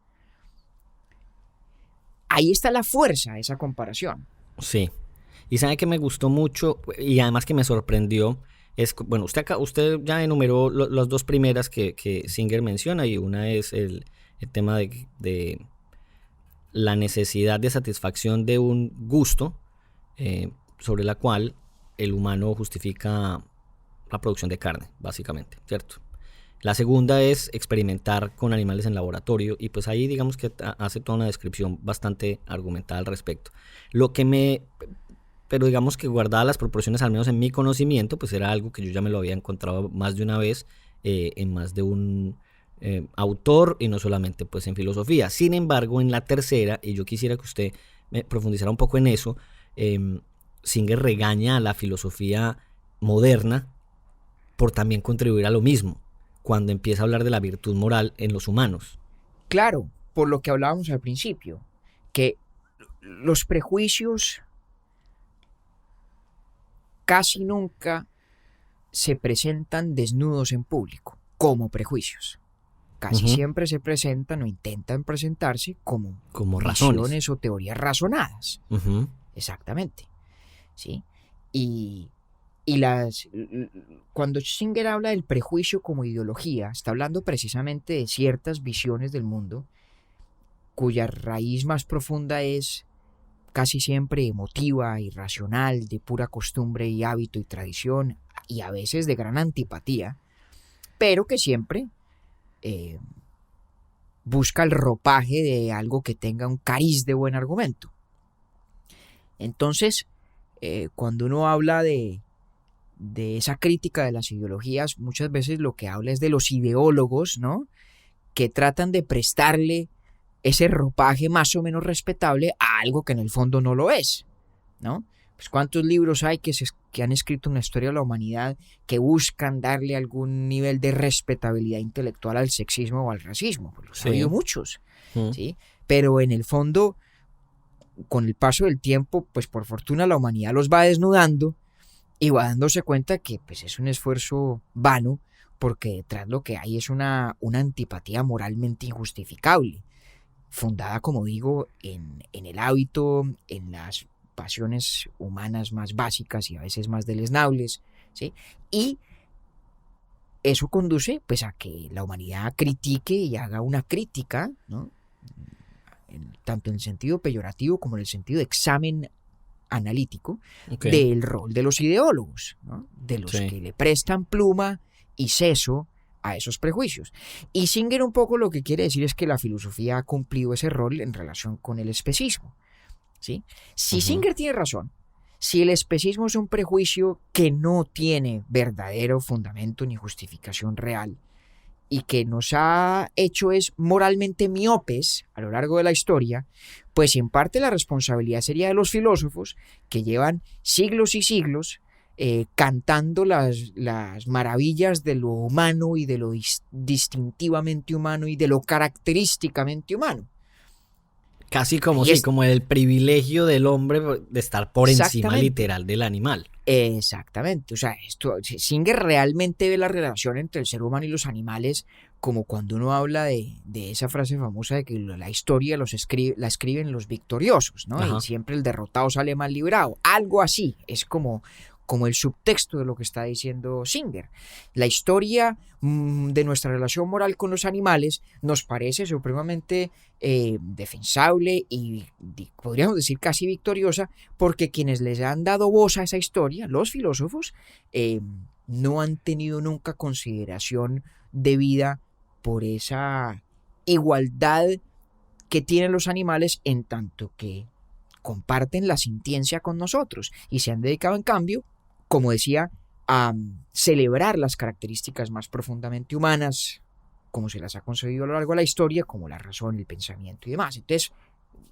Ahí está la fuerza de esa comparación. Sí. Y sabe que me gustó mucho y además que me sorprendió es, bueno, usted ya enumeró las dos primeras que Singer menciona, y una es el tema de la necesidad de satisfacción de un gusto sobre la cual el humano justifica la producción de carne, básicamente, ¿cierto? La segunda es experimentar con animales en laboratorio, y pues ahí digamos que hace toda una descripción bastante argumentada al respecto. Pero digamos que guardadas las proporciones, al menos en mi conocimiento, pues era algo que yo ya me lo había encontrado más de una vez en más de un autor, y no solamente pues en filosofía. Sin embargo, en la tercera, y yo quisiera que usted me profundizara un poco en eso, Singer regaña a la filosofía moderna por también contribuir a lo mismo, cuando empieza a hablar de la virtud moral en los humanos. Claro, por lo que hablábamos al principio, que los prejuicios casi nunca se presentan desnudos en público, como prejuicios. Casi siempre se presentan o intentan presentarse como razones visiones o teorías razonadas. Exactamente. ¿Sí? Y cuando Singer habla del prejuicio como ideología, está hablando precisamente de ciertas visiones del mundo cuya raíz más profunda es casi siempre emotiva, irracional, de pura costumbre y hábito y tradición, y a veces de gran antipatía, pero que siempre busca el ropaje de algo que tenga un cariz de buen argumento. Entonces, cuando uno habla de esa crítica de las ideologías, muchas veces lo que habla es de los ideólogos, ¿no?, que tratan de prestarle ese ropaje más o menos respetable a algo que en el fondo no lo es, ¿no? Pues ¿cuántos libros hay que han escrito una historia de la humanidad que buscan darle algún nivel de respetabilidad intelectual al sexismo o al racismo? Pues los ha habido muchos, ¿sí? Pero en el fondo, con el paso del tiempo, pues por fortuna la humanidad los va desnudando y va dándose cuenta que pues es un esfuerzo vano, porque detrás lo que hay es una antipatía moralmente injustificable, fundada, como digo, en el hábito, en las pasiones humanas más básicas y a veces más deleznables, ¿sí? Y eso conduce pues a que la humanidad critique y haga una crítica, ¿no?, tanto en el sentido peyorativo como en el sentido de examen analítico del rol de los ideólogos, ¿no?, de los que le prestan pluma y seso a esos prejuicios. Y Singer un poco lo que quiere decir es que la filosofía ha cumplido ese rol en relación con el especismo, ¿sí? Si Singer tiene razón, si el especismo es un prejuicio que no tiene verdadero fundamento ni justificación real y que nos ha hecho es moralmente miopes a lo largo de la historia, pues en parte la responsabilidad sería de los filósofos que llevan siglos y siglos cantando las maravillas de lo humano y de lo distintivamente humano y de lo característicamente humano. Casi como como el privilegio del hombre de estar por encima literal del animal. Exactamente. O sea, Singer realmente ve la relación entre el ser humano y los animales como cuando uno habla de esa frase famosa de que la historia la escriben los victoriosos, ¿no? Y siempre el derrotado sale mal librado. Algo así. Es como el subtexto de lo que está diciendo Singer. La historia de nuestra relación moral con los animales nos parece supremamente defensable y podríamos decir casi victoriosa, porque quienes les han dado voz a esa historia, los filósofos, no han tenido nunca consideración debida por esa igualdad que tienen los animales en tanto que comparten la sintiencia con nosotros, y se han dedicado en cambio, como decía, a celebrar las características más profundamente humanas como se las ha concebido a lo largo de la historia, como la razón, el pensamiento y demás. Entonces,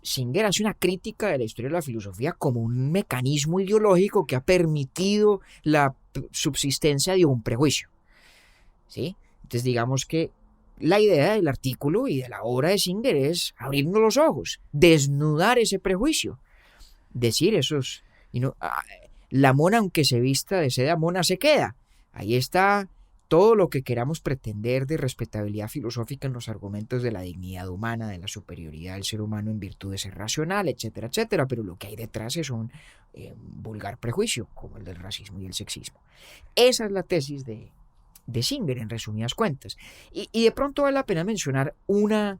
Singer hace una crítica de la historia de la filosofía como un mecanismo ideológico que ha permitido la subsistencia de un prejuicio, ¿sí? Entonces, digamos que la idea del artículo y de la obra de Singer es abrirnos los ojos, desnudar ese prejuicio, decir esos, la mona aunque se vista de seda, mona se queda. Ahí está todo lo que queramos pretender de respetabilidad filosófica en los argumentos de la dignidad humana, de la superioridad del ser humano en virtud de ser racional, etcétera, etcétera, pero lo que hay detrás es un vulgar prejuicio, como el del racismo y el sexismo. Esa es la tesis de Singer, en resumidas cuentas. Y de pronto vale la pena mencionar una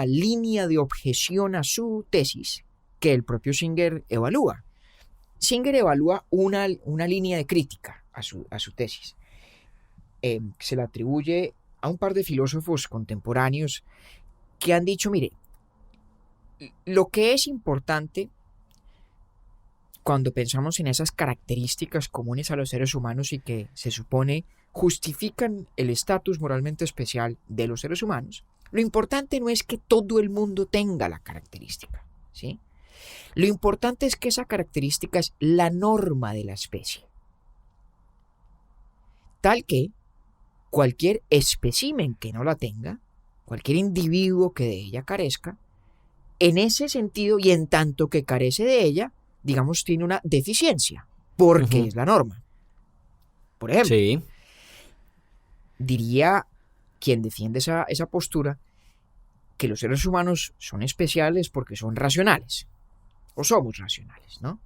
línea de objeción a su tesis que el propio Singer evalúa. Singer evalúa una línea de crítica a su tesis. Se la atribuye a un par de filósofos contemporáneos que han dicho, mire, lo que es importante cuando pensamos en esas características comunes a los seres humanos y que se supone justifican el estatus moralmente especial de los seres humanos, lo importante no es que todo el mundo tenga la característica, ¿sí? Lo importante es que esa característica es la norma de la especie, tal que cualquier espécimen que no la tenga, cualquier individuo que de ella carezca, en ese sentido y en tanto que carece de ella, digamos, tiene una deficiencia, porque es la norma. Por ejemplo, Sí. diría quien defiende esa postura que los seres humanos son especiales porque son racionales, o somos racionales, ¿no?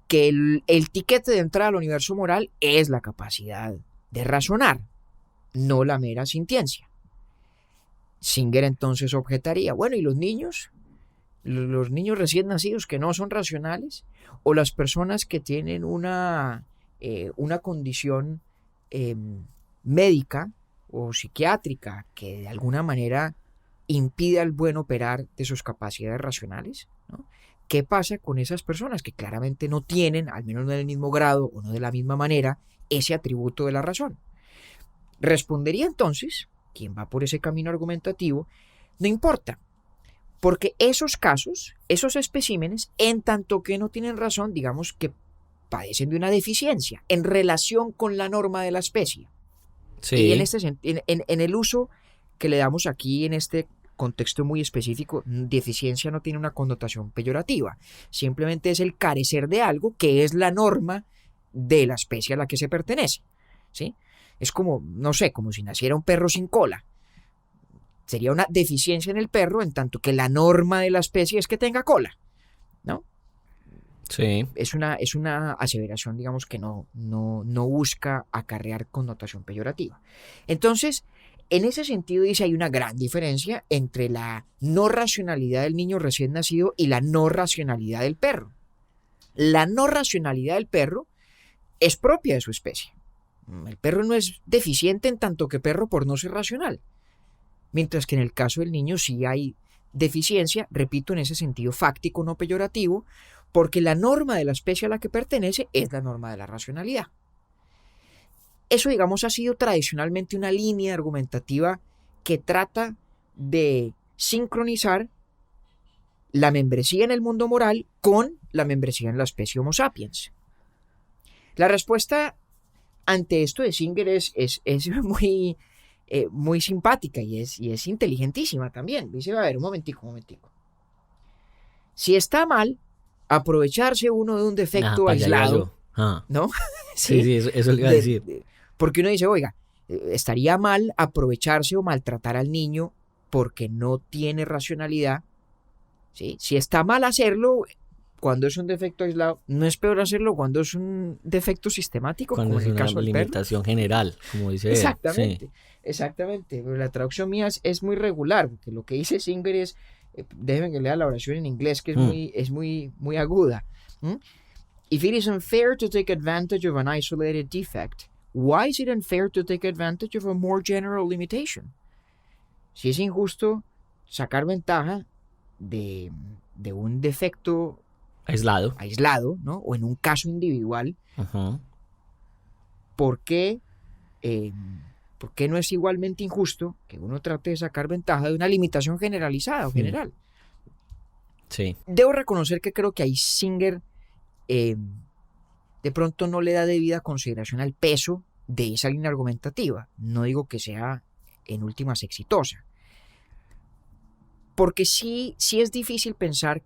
Que el tiquete de entrada al universo moral es la capacidad de razonar, no la mera sintiencia. Singer entonces objetaría, bueno, ¿y los niños? ¿Los niños recién nacidos que no son racionales? ¿O las personas que tienen una condición médica o psiquiátrica que de alguna manera impide al buen operar de sus capacidades racionales, ¿no? ¿Qué pasa con esas personas que claramente no tienen, al menos no del mismo grado o no de la misma manera, ese atributo de la razón? Respondería entonces, quien va por ese camino argumentativo, no importa, porque esos casos, esos especímenes, en tanto que no tienen razón, digamos que padecen de una deficiencia en relación con la norma de la especie. Sí. Y en el uso que le damos aquí en este contexto muy específico, deficiencia no tiene una connotación peyorativa, simplemente es el carecer de algo que es la norma de la especie a la que se pertenece, ¿sí? Es como, no sé, como si naciera un perro sin cola. Sería una deficiencia en el perro en tanto que la norma de la especie es que tenga cola, ¿no? Sí. Es una aseveración, digamos, que no busca acarrear connotación peyorativa. Entonces, en ese sentido, dice, hay una gran diferencia entre la no racionalidad del niño recién nacido y la no racionalidad del perro. La no racionalidad del perro es propia de su especie. El perro no es deficiente en tanto que perro por no ser racional. Mientras que en el caso del niño sí hay deficiencia, repito, en ese sentido fáctico, no peyorativo, porque la norma de la especie a la que pertenece es la norma de la racionalidad. Eso, digamos, ha sido tradicionalmente una línea argumentativa que trata de sincronizar la membresía en el mundo moral con la membresía en la especie Homo sapiens. La respuesta ante esto de Singer es muy simpática y es inteligentísima también. Dice, a ver, un momentico. Si está mal aprovecharse uno de un defecto aislado, ¿no? Sí, eso le iba a decir. Porque uno dice, oiga, estaría mal aprovecharse o maltratar al niño porque no tiene racionalidad, ¿sí? Si está mal hacerlo cuando es un defecto aislado, no es peor hacerlo cuando es un defecto sistemático, cuando como es en el caso una del perro. limitación general, como dice Exactamente, él. exactamente. Pero la traducción mía es muy regular, porque lo que dice Singer es, déjenme que lea la oración en inglés, que es muy aguda. If it is unfair to take advantage of an isolated defect, why is it unfair to take advantage of a more general limitation? Si es injusto sacar ventaja de un defecto aislado, ¿no? O en un caso individual, ¿por qué ¿Por qué no es igualmente injusto que uno trate de sacar ventaja de una limitación generalizada o general? Sí. Debo reconocer que creo que ahí Singer de pronto no le da debida consideración al peso de esa línea argumentativa. No digo que sea en últimas exitosa. Porque sí es difícil pensar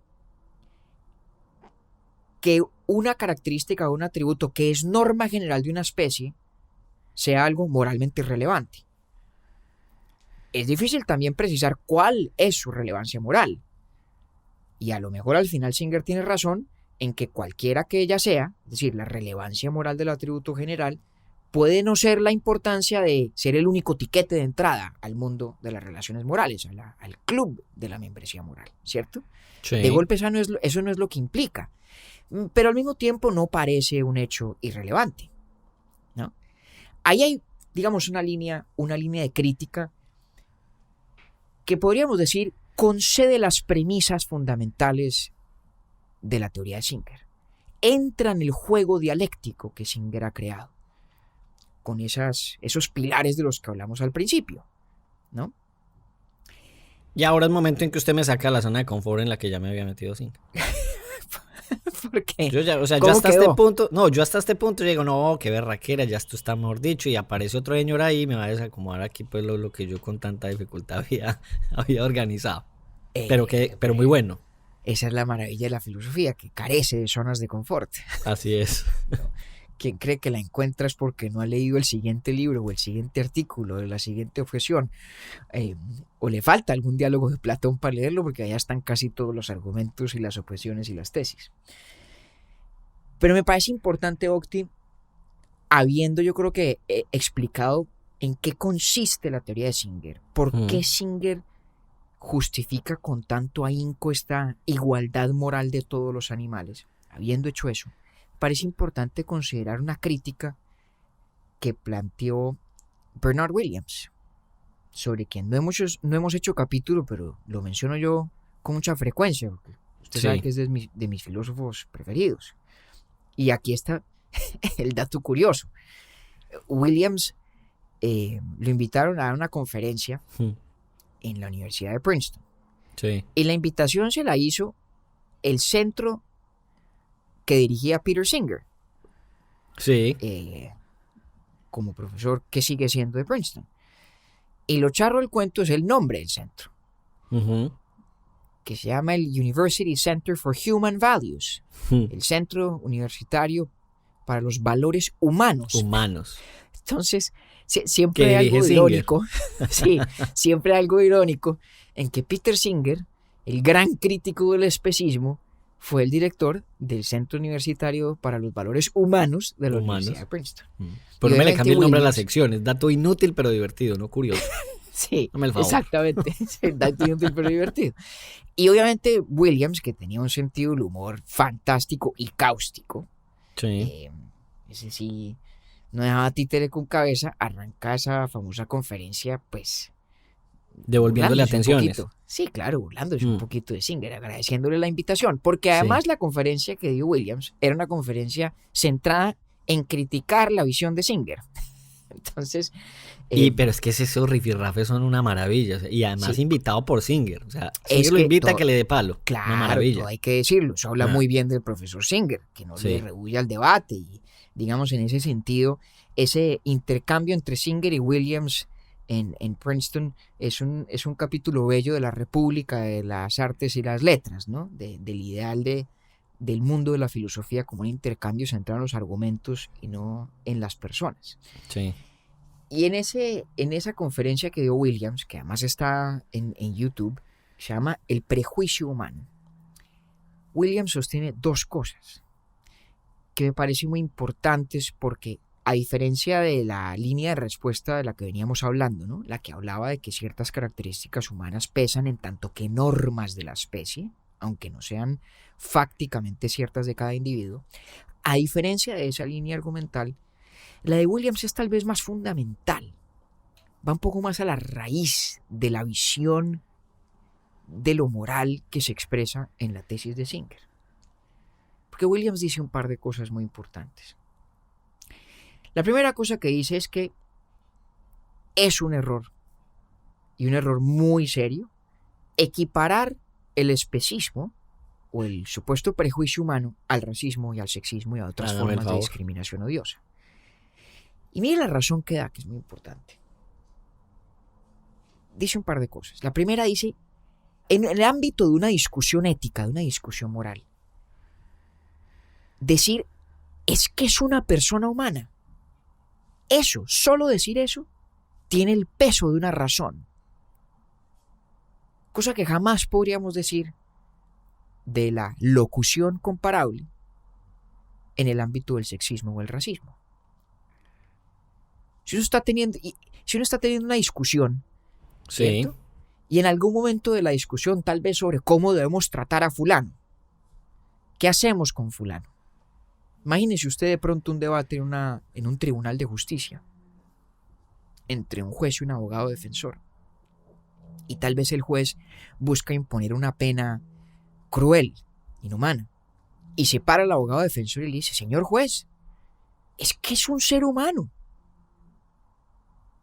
que una característica o un atributo que es norma general de una especie sea algo moralmente relevante. Es difícil también precisar cuál es su relevancia moral. Y a lo mejor al final Singer tiene razón en que cualquiera que ella sea, es decir, la relevancia moral del atributo general, puede no ser la importancia de ser el único tiquete de entrada al mundo de las relaciones morales, al club de la membresía moral, ¿cierto? Sí. De golpe eso no es lo que implica, pero al mismo tiempo no parece un hecho irrelevante, ¿no? Ahí hay, digamos, una línea de crítica que podríamos decir concede las premisas fundamentales de la teoría de Singer. Entra en el juego dialéctico que Singer ha creado, con esos pilares de los que hablamos al principio, ¿no? Y ahora es momento en que usted me saca de la zona de confort en la que ya me había metido Singer. ¿Por qué? Yo ya hasta este punto digo, no, qué berraquera, ya esto está mejor dicho, y aparece otro señor ahí y me va a desacomodar aquí pues lo que yo con tanta dificultad había organizado. Pero muy bueno. Esa es la maravilla de la filosofía, que carece de zonas de confort. Así es. Quien cree que la encuentra es porque no ha leído el siguiente libro o el siguiente artículo de la siguiente objeción, o le falta algún diálogo de Platón para leerlo, porque allá están casi todos los argumentos y las objeciones y las tesis. Pero me parece importante, Octi, habiendo yo creo que explicado en qué consiste la teoría de Singer, por qué Singer justifica con tanto ahínco esta igualdad moral de todos los animales. Habiendo hecho eso, parece importante considerar una crítica que planteó Bernard Williams, sobre quien no hemos hecho capítulo, pero lo menciono yo con mucha frecuencia, porque usted sabe que es de mis filósofos preferidos. Y aquí está el dato curioso. Williams lo invitaron a dar una conferencia en la Universidad de Princeton. Sí. Y la invitación se la hizo el centro que dirigía Peter Singer. Sí. Como profesor que sigue siendo de Princeton. Y lo charro del cuento es el nombre del centro. Que se llama el University Center for Human Values. El Centro Universitario para los Valores Humanos. Entonces, siempre hay algo irónico. Sí, siempre hay algo irónico en que Peter Singer, el gran crítico del especismo, fue el director del Centro Universitario para los Valores Humanos de la Universidad de Princeton. Pero me le cambié el nombre a la sección. Es dato inútil pero divertido, no curioso. Sí, exactamente. Dato inútil pero divertido. Y obviamente Williams, que tenía un sentido del humor fantástico y cáustico, ese sí no dejaba títere con cabeza, arranca esa famosa conferencia, pues devolviéndole atenciones. Sí, claro, burlándose un poquito de Singer, agradeciéndole la invitación, porque además la conferencia que dio Williams era una conferencia centrada en criticar la visión de Singer. Entonces... pero es que esos rifirrafes son una maravilla, y además invitado por Singer, o sea, Singer es lo que invita a que le dé palo. Claro, una maravilla. hay que decirlo, eso habla muy bien del profesor Singer, que no le rehuye al debate, y digamos en ese sentido, ese intercambio entre Singer y Williams en Princeton es un capítulo bello de la República de las Artes y las Letras, ¿no? Del ideal del mundo de la filosofía como un intercambio centrado en los argumentos y no en las personas. Sí. Y en esa conferencia que dio Williams, que además está en YouTube, se llama El prejuicio humano. Williams sostiene dos cosas que me parecen muy importantes porque, a diferencia de la línea de respuesta de la que veníamos hablando, ¿no? La que hablaba de que ciertas características humanas pesan en tanto que normas de la especie, aunque no sean fácticamente ciertas de cada individuo, a diferencia de esa línea argumental, la de Williams es tal vez más fundamental, va un poco más a la raíz de la visión de lo moral que se expresa en la tesis de Singer. Porque Williams dice un par de cosas muy importantes. La primera cosa que dice es que es un error, y un error muy serio, equiparar el especismo o el supuesto prejuicio humano al racismo y al sexismo y a otras Hágame el formas de favor. discriminación odiosa. Y mire la razón que da, que es muy importante. Dice un par de cosas. La primera dice, en el ámbito de una discusión ética, de una discusión moral, decir, es que es una persona humana. Eso, solo decir eso, tiene el peso de una razón. Cosa que jamás podríamos decir de la locución comparable en el ámbito del sexismo o el racismo. Si uno está teniendo una discusión, Sí. ¿cierto? Y en algún momento de la discusión, tal vez sobre cómo debemos tratar a fulano, ¿qué hacemos con fulano? Imagínese usted de pronto un debate en un tribunal de justicia entre un juez y un abogado defensor. Y tal vez el juez busca imponer una pena cruel, inhumana. Y se para el abogado defensor y le dice, señor juez, es que es un ser humano.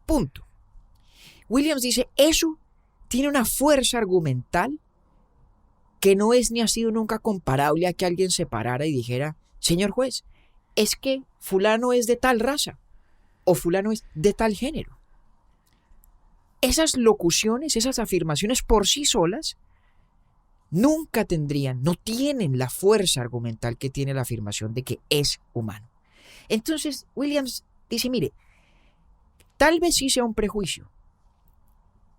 Punto. Williams dice, eso tiene una fuerza argumental que no es ni ha sido nunca comparable a que alguien se parara y dijera, señor juez, es que fulano es de tal raza o fulano es de tal género. Esas locuciones, esas afirmaciones por sí solas nunca no tienen la fuerza argumental que tiene la afirmación de que es humano. Entonces Williams dice, mire, tal vez sí sea un prejuicio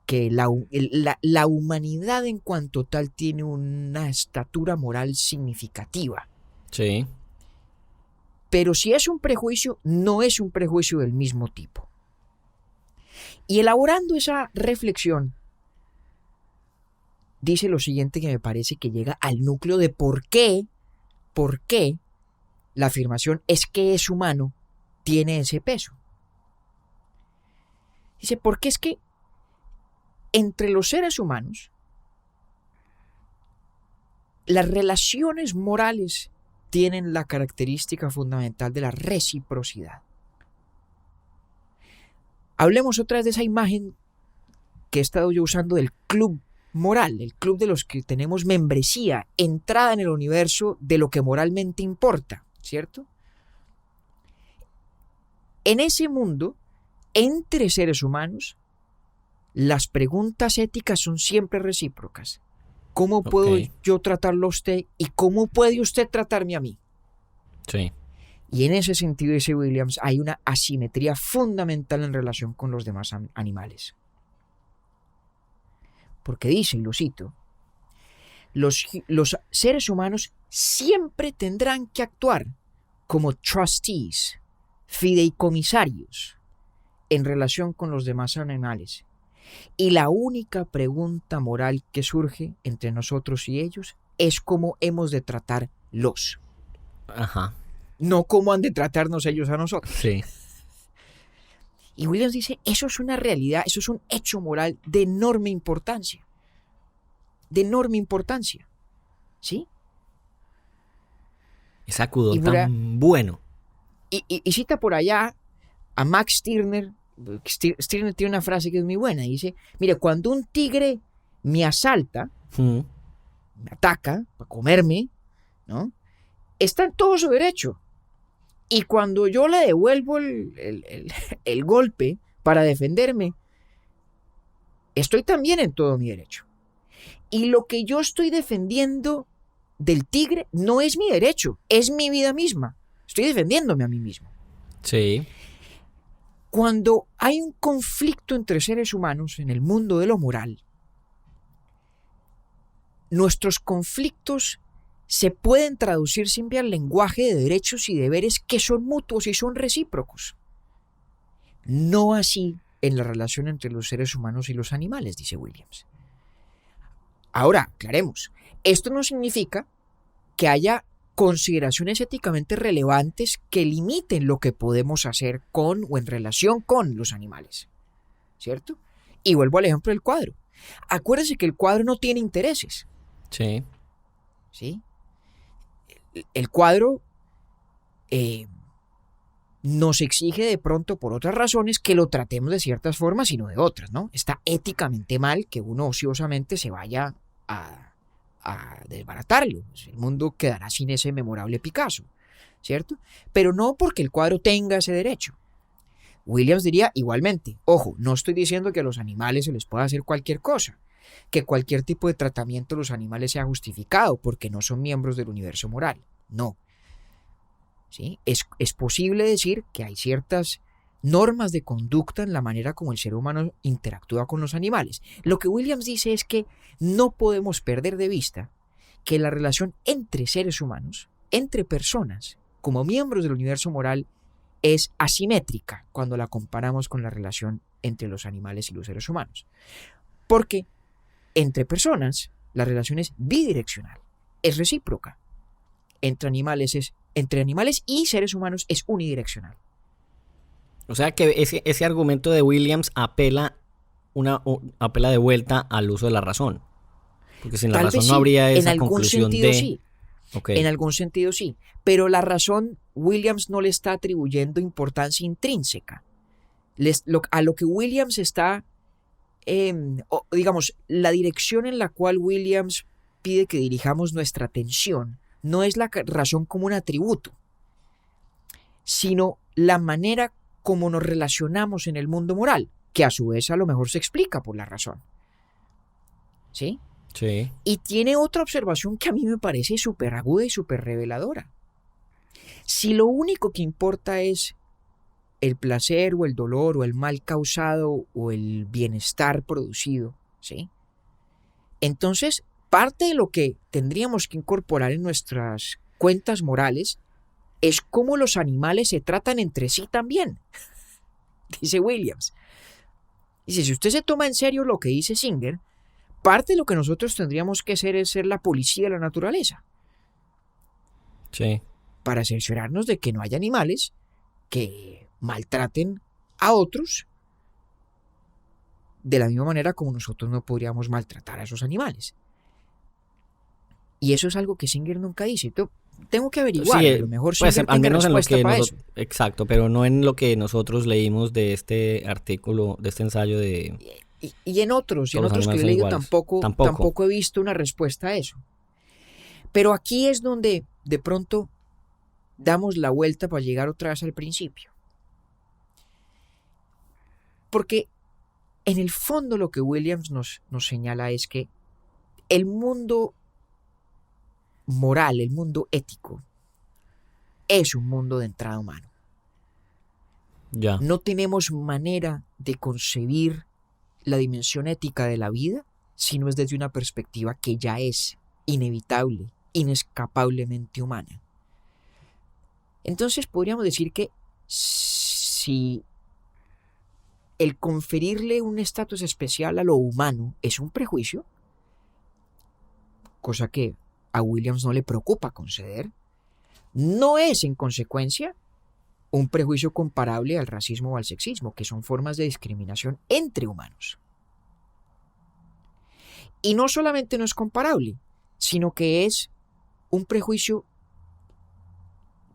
que la humanidad en cuanto tal tiene una estatura moral significativa. Sí. Pero si es un prejuicio, no es un prejuicio del mismo tipo. Y elaborando esa reflexión, dice lo siguiente que me parece que llega al núcleo de por qué la afirmación es que es humano tiene ese peso. Dice, porque es que entre los seres humanos, las relaciones morales tienen la característica fundamental de la reciprocidad. Hablemos otra vez de esa imagen que he estado yo usando del club moral, el club de los que tenemos membresía, entrada en el universo de lo que moralmente importa, ¿cierto? En ese mundo, entre seres humanos, las preguntas éticas son siempre recíprocas. ¿Cómo puedo yo tratarlo a usted y cómo puede usted tratarme a mí? Sí. Y en ese sentido, dice Williams, hay una asimetría fundamental en relación con los demás animales. Porque dice, y lo cito, los seres humanos siempre tendrán que actuar como trustees, fideicomisarios, en relación con los demás animales. Y la única pregunta moral que surge entre nosotros y ellos es cómo hemos de tratarlos. Ajá. No cómo han de tratarnos ellos a nosotros. Sí. Y Williams dice, eso es una realidad, eso es un hecho moral de enorme importancia. De enorme importancia. ¿Sí? Ese sacudo Y tan bueno. Y cita por allá a Max Stirner. Stirner tiene una frase que es muy buena. Dice, mire, cuando un tigre me asalta, me ataca para comerme, ¿no? Está en todo su derecho. Y cuando yo le devuelvo el golpe para defenderme, estoy también en todo mi derecho. Y lo que yo estoy defendiendo del tigre no es mi derecho, es mi vida misma. Estoy defendiéndome a mí mismo. Sí. Cuando hay un conflicto entre seres humanos en el mundo de lo moral, nuestros conflictos se pueden traducir siempre al lenguaje de derechos y deberes que son mutuos y son recíprocos. No así en la relación entre los seres humanos y los animales, dice Williams. Ahora, aclaremos, esto no significa que haya consideraciones éticamente relevantes que limiten lo que podemos hacer con o en relación con los animales, ¿cierto? Y vuelvo al ejemplo del cuadro. Acuérdense que el cuadro no tiene intereses. Sí. ¿Sí? El cuadro nos exige de pronto por otras razones que lo tratemos de ciertas formas y no de otras, ¿no? Está éticamente mal que uno ociosamente se vaya a desbaratarlo. El mundo quedará sin ese memorable Picasso, ¿cierto? Pero no porque el cuadro tenga ese derecho. Williams diría igualmente, ojo, no estoy diciendo que a los animales se les pueda hacer cualquier cosa, que cualquier tipo de tratamiento a los animales sea justificado porque no son miembros del universo moral. No. ¿Sí? Es posible decir que hay ciertas normas de conducta en la manera como el ser humano interactúa con los animales. Lo que Williams dice es que no podemos perder de vista que la relación entre seres humanos, entre personas, como miembros del universo moral, es asimétrica cuando la comparamos con la relación entre los animales y los seres humanos. Porque entre personas la relación es bidireccional, es recíproca. Entre animales y seres humanos es unidireccional. O sea que ese argumento de Williams apela de vuelta al uso de la razón. Porque sin la razón no habría esa conclusión de... Sí. Okay. En algún sentido sí. Pero la razón, Williams no le está atribuyendo importancia intrínseca. A lo que Williams está, digamos, la dirección en la cual Williams pide que dirijamos nuestra atención no es la razón como un atributo, sino la manera como nos relacionamos en el mundo moral, que a su vez a lo mejor se explica por la razón. ¿Sí? Sí. Y tiene otra observación que a mí me parece súper aguda y súper reveladora. Si lo único que importa es el placer o el dolor o el mal causado o el bienestar producido, ¿sí? Entonces, parte de lo que tendríamos que incorporar en nuestras cuentas morales es cómo los animales se tratan entre sí también, dice Williams. Dice, si usted se toma en serio lo que dice Singer, parte de lo que nosotros tendríamos que hacer es ser la policía de la naturaleza. Sí. Para cerciorarnos de que no haya animales que maltraten a otros de la misma manera como nosotros no podríamos maltratar a esos animales. Y eso es algo que Singer nunca dice. Tengo que averiguar, a lo mejor Singer al menos en lo que para eso. Exacto, pero no en lo que nosotros leímos de este artículo, de este ensayo de... Y en otros que yo he leído tampoco he visto una respuesta a eso. Pero aquí es donde de pronto damos la vuelta para llegar otra vez al principio. Porque en el fondo lo que Williams nos señala es que el mundo moral, el mundo ético, es un mundo de entrada humano. Ya. No tenemos manera de concebir la dimensión ética de la vida si no es desde una perspectiva que ya es inevitable, inescapablemente humana. Entonces podríamos decir que si el conferirle un estatus especial a lo humano es un prejuicio, cosa que a Williams no le preocupa conceder, no es en consecuencia un prejuicio comparable al racismo o al sexismo, que son formas de discriminación entre humanos. Y no solamente no es comparable, sino que es un prejuicio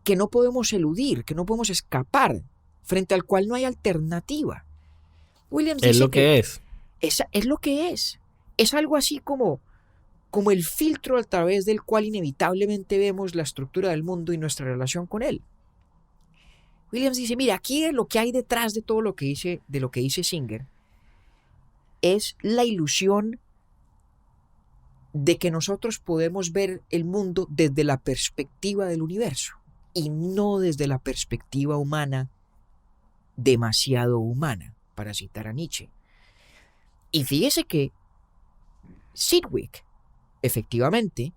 que no podemos eludir, que no podemos escapar, frente al cual no hay alternativa. Williams dice es lo que es. Es lo que es. Es algo así como el filtro a través del cual inevitablemente vemos la estructura del mundo y nuestra relación con él. Williams dice, mira, aquí lo que hay detrás de todo lo que dice Singer es la ilusión de que nosotros podemos ver el mundo desde la perspectiva del universo y no desde la perspectiva humana, demasiado humana, para citar a Nietzsche. Y fíjese que Sidgwick, efectivamente,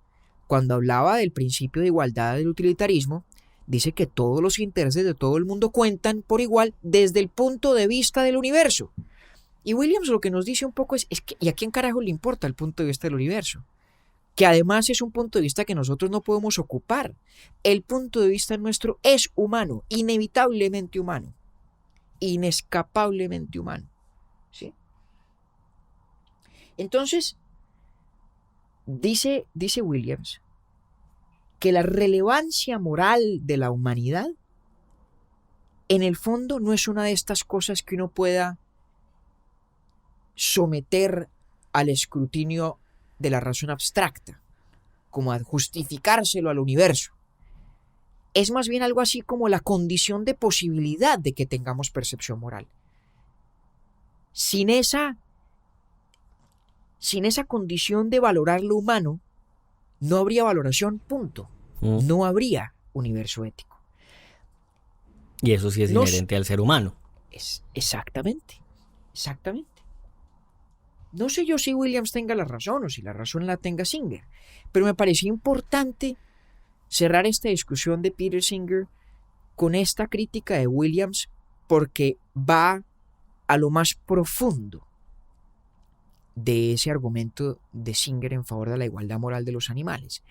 cuando hablaba del principio de igualdad del utilitarismo, dice que todos los intereses de todo el mundo cuentan por igual desde el punto de vista del universo. Y Williams lo que nos dice un poco es que ¿y a quién carajo le importa el punto de vista del universo? Que además es un punto de vista que nosotros no podemos ocupar. El punto de vista nuestro es humano, inevitablemente humano, inescapablemente humano. ¿Sí? Entonces, dice Williams que la relevancia moral de la humanidad en el fondo no es una de estas cosas que uno pueda someter al escrutinio de la razón abstracta, como a justificárselo al universo. Es más bien algo así como la condición de posibilidad de que tengamos percepción moral. Sin esa condición de valorar lo humano, no habría valoración, punto. No habría universo ético. Y eso sí es inherente al ser humano. Exactamente. No sé yo si Williams tenga la razón o si la razón la tenga Singer, pero me pareció importante cerrar esta discusión de Peter Singer con esta crítica de Williams porque va a lo más profundo de ese argumento de Singer en favor de la igualdad moral de los animales.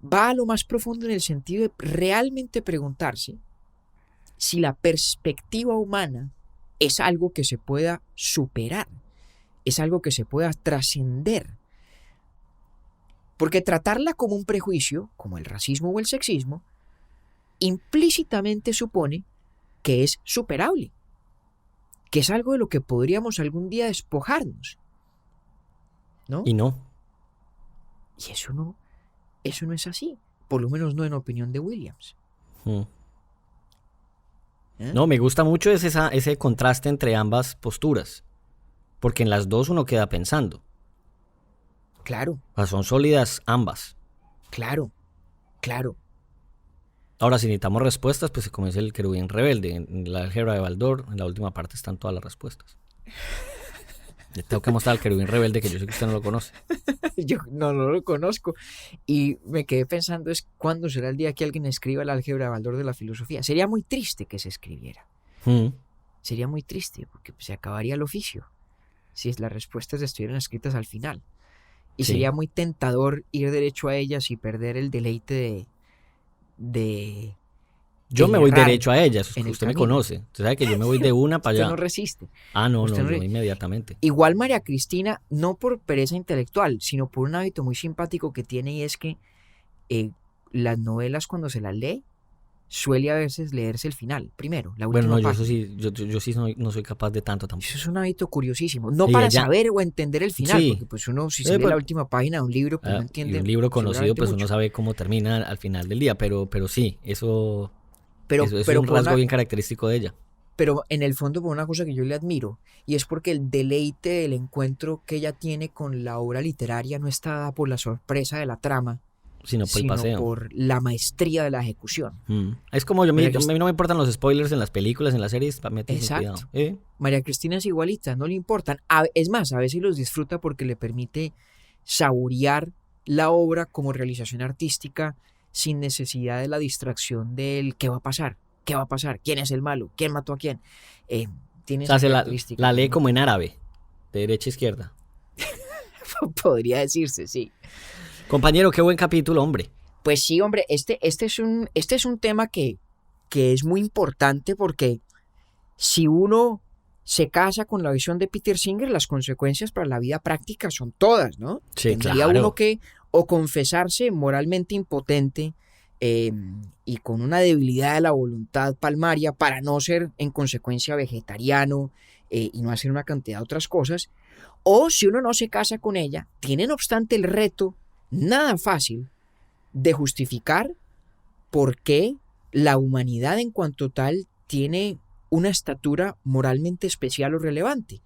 Va a lo más profundo en el sentido de realmente preguntarse si la perspectiva humana es algo que se pueda superar, es algo que se pueda trascender. Porque tratarla como un prejuicio, como el racismo o el sexismo, implícitamente supone que es superable, que es algo de lo que podríamos algún día despojarnos. ¿No? Y no. Y eso no es así, por lo menos no en opinión de Williams. No, me gusta mucho ese contraste entre ambas posturas, porque en las dos uno queda pensando. Claro. O sea, son sólidas ambas. Claro. Ahora, si necesitamos respuestas, pues se comienza el querubín rebelde. En la álgebra de Baldor, en la última parte están todas las respuestas. Le tengo que mostrar al querubín rebelde, que yo sé que usted no lo conoce. Yo no lo conozco. Y me quedé pensando, ¿cuándo será el día que alguien escriba la álgebra de Baldor de la filosofía? Sería muy triste que se escribiera. Sería muy triste, porque se acabaría el oficio si las respuestas estuvieran escritas al final. Y sí, sería muy tentador ir derecho a ellas y perder el deleite de yo me voy derecho a ellas. Usted me camino. conoce. Usted sabe que yo me voy de una para allá. Usted no resiste. No, inmediatamente. Igual María Cristina, no por pereza intelectual, sino por un hábito muy simpático que tiene, y es que las novelas, cuando se las lee, suele a veces leerse el final primero, la última página. Yo sí no soy capaz de tanto tampoco. Eso es un hábito curiosísimo. No para saber o entender el final, porque pues uno, si se lee la última página de un libro, pues no entiende. Y un libro conocido, pues mucho. uno sabe cómo termina al final del día, pero sí, eso es un rasgo bien característico de ella. Pero en el fondo por una cosa que yo le admiro, y es porque el deleite del encuentro que ella tiene con la obra literaria no está dada por la sorpresa de la trama, sino por la maestría de la ejecución. Es como a mí no me importan los spoilers en las películas, en las series, para meterse cuidado. María Cristina es igualita, no le importan. Es más, a veces los disfruta porque le permite saborear la obra como realización artística sin necesidad de la distracción del ¿qué va a pasar? ¿Qué va a pasar? ¿Quién es el malo? ¿Quién mató a quién? Tiene esa característica. La lee como en árabe, de derecha a izquierda. Podría decirse, sí. Compañero, qué buen capítulo, hombre. Pues sí, hombre, este es un tema que es muy importante, porque si uno se casa con la visión de Peter Singer, las consecuencias para la vida práctica son todas, ¿no? Sí, Tendría uno que o confesarse moralmente impotente y con una debilidad de la voluntad palmaria para no ser en consecuencia vegetariano y no hacer una cantidad de otras cosas, o si uno no se casa con ella, tiene no obstante el reto nada fácil de justificar por qué la humanidad en cuanto tal tiene una estatura moralmente especial o relevante.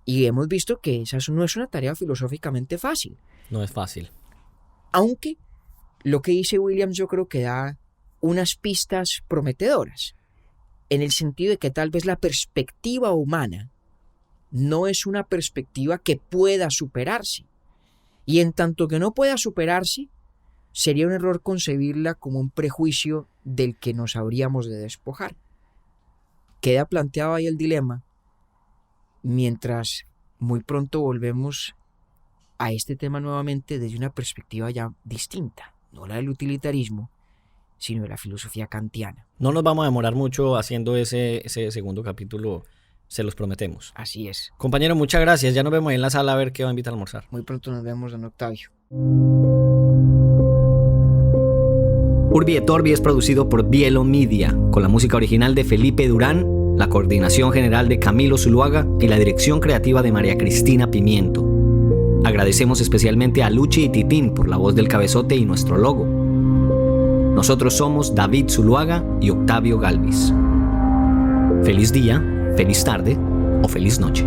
Y hemos visto que esa no es una tarea filosóficamente fácil. No es fácil. Aunque lo que dice Williams yo creo que da unas pistas prometedoras, en el sentido de que tal vez la perspectiva humana no es una perspectiva que pueda superarse. Y en tanto que no pueda superarse, sería un error concebirla como un prejuicio del que nos habríamos de despojar. Queda planteado ahí el dilema, mientras muy pronto volvemos a este tema nuevamente desde una perspectiva ya distinta, no la del utilitarismo, sino de la filosofía kantiana. No nos vamos a demorar mucho haciendo ese segundo capítulo, se los prometemos. Así es. Compañero, muchas gracias. Ya nos vemos ahí en la sala a ver qué va a invitar a almorzar. Muy pronto nos vemos, don Octavio. Urbi et Orbi es producido por Bielo Media, con la música original de Felipe Durán, la coordinación general de Camilo Zuluaga y la dirección creativa de María Cristina Pimiento. Agradecemos especialmente a Luchi y Titín por la voz del cabezote y nuestro logo. Nosotros somos David Zuluaga y Octavio Galvis. Feliz día, feliz tarde o feliz noche.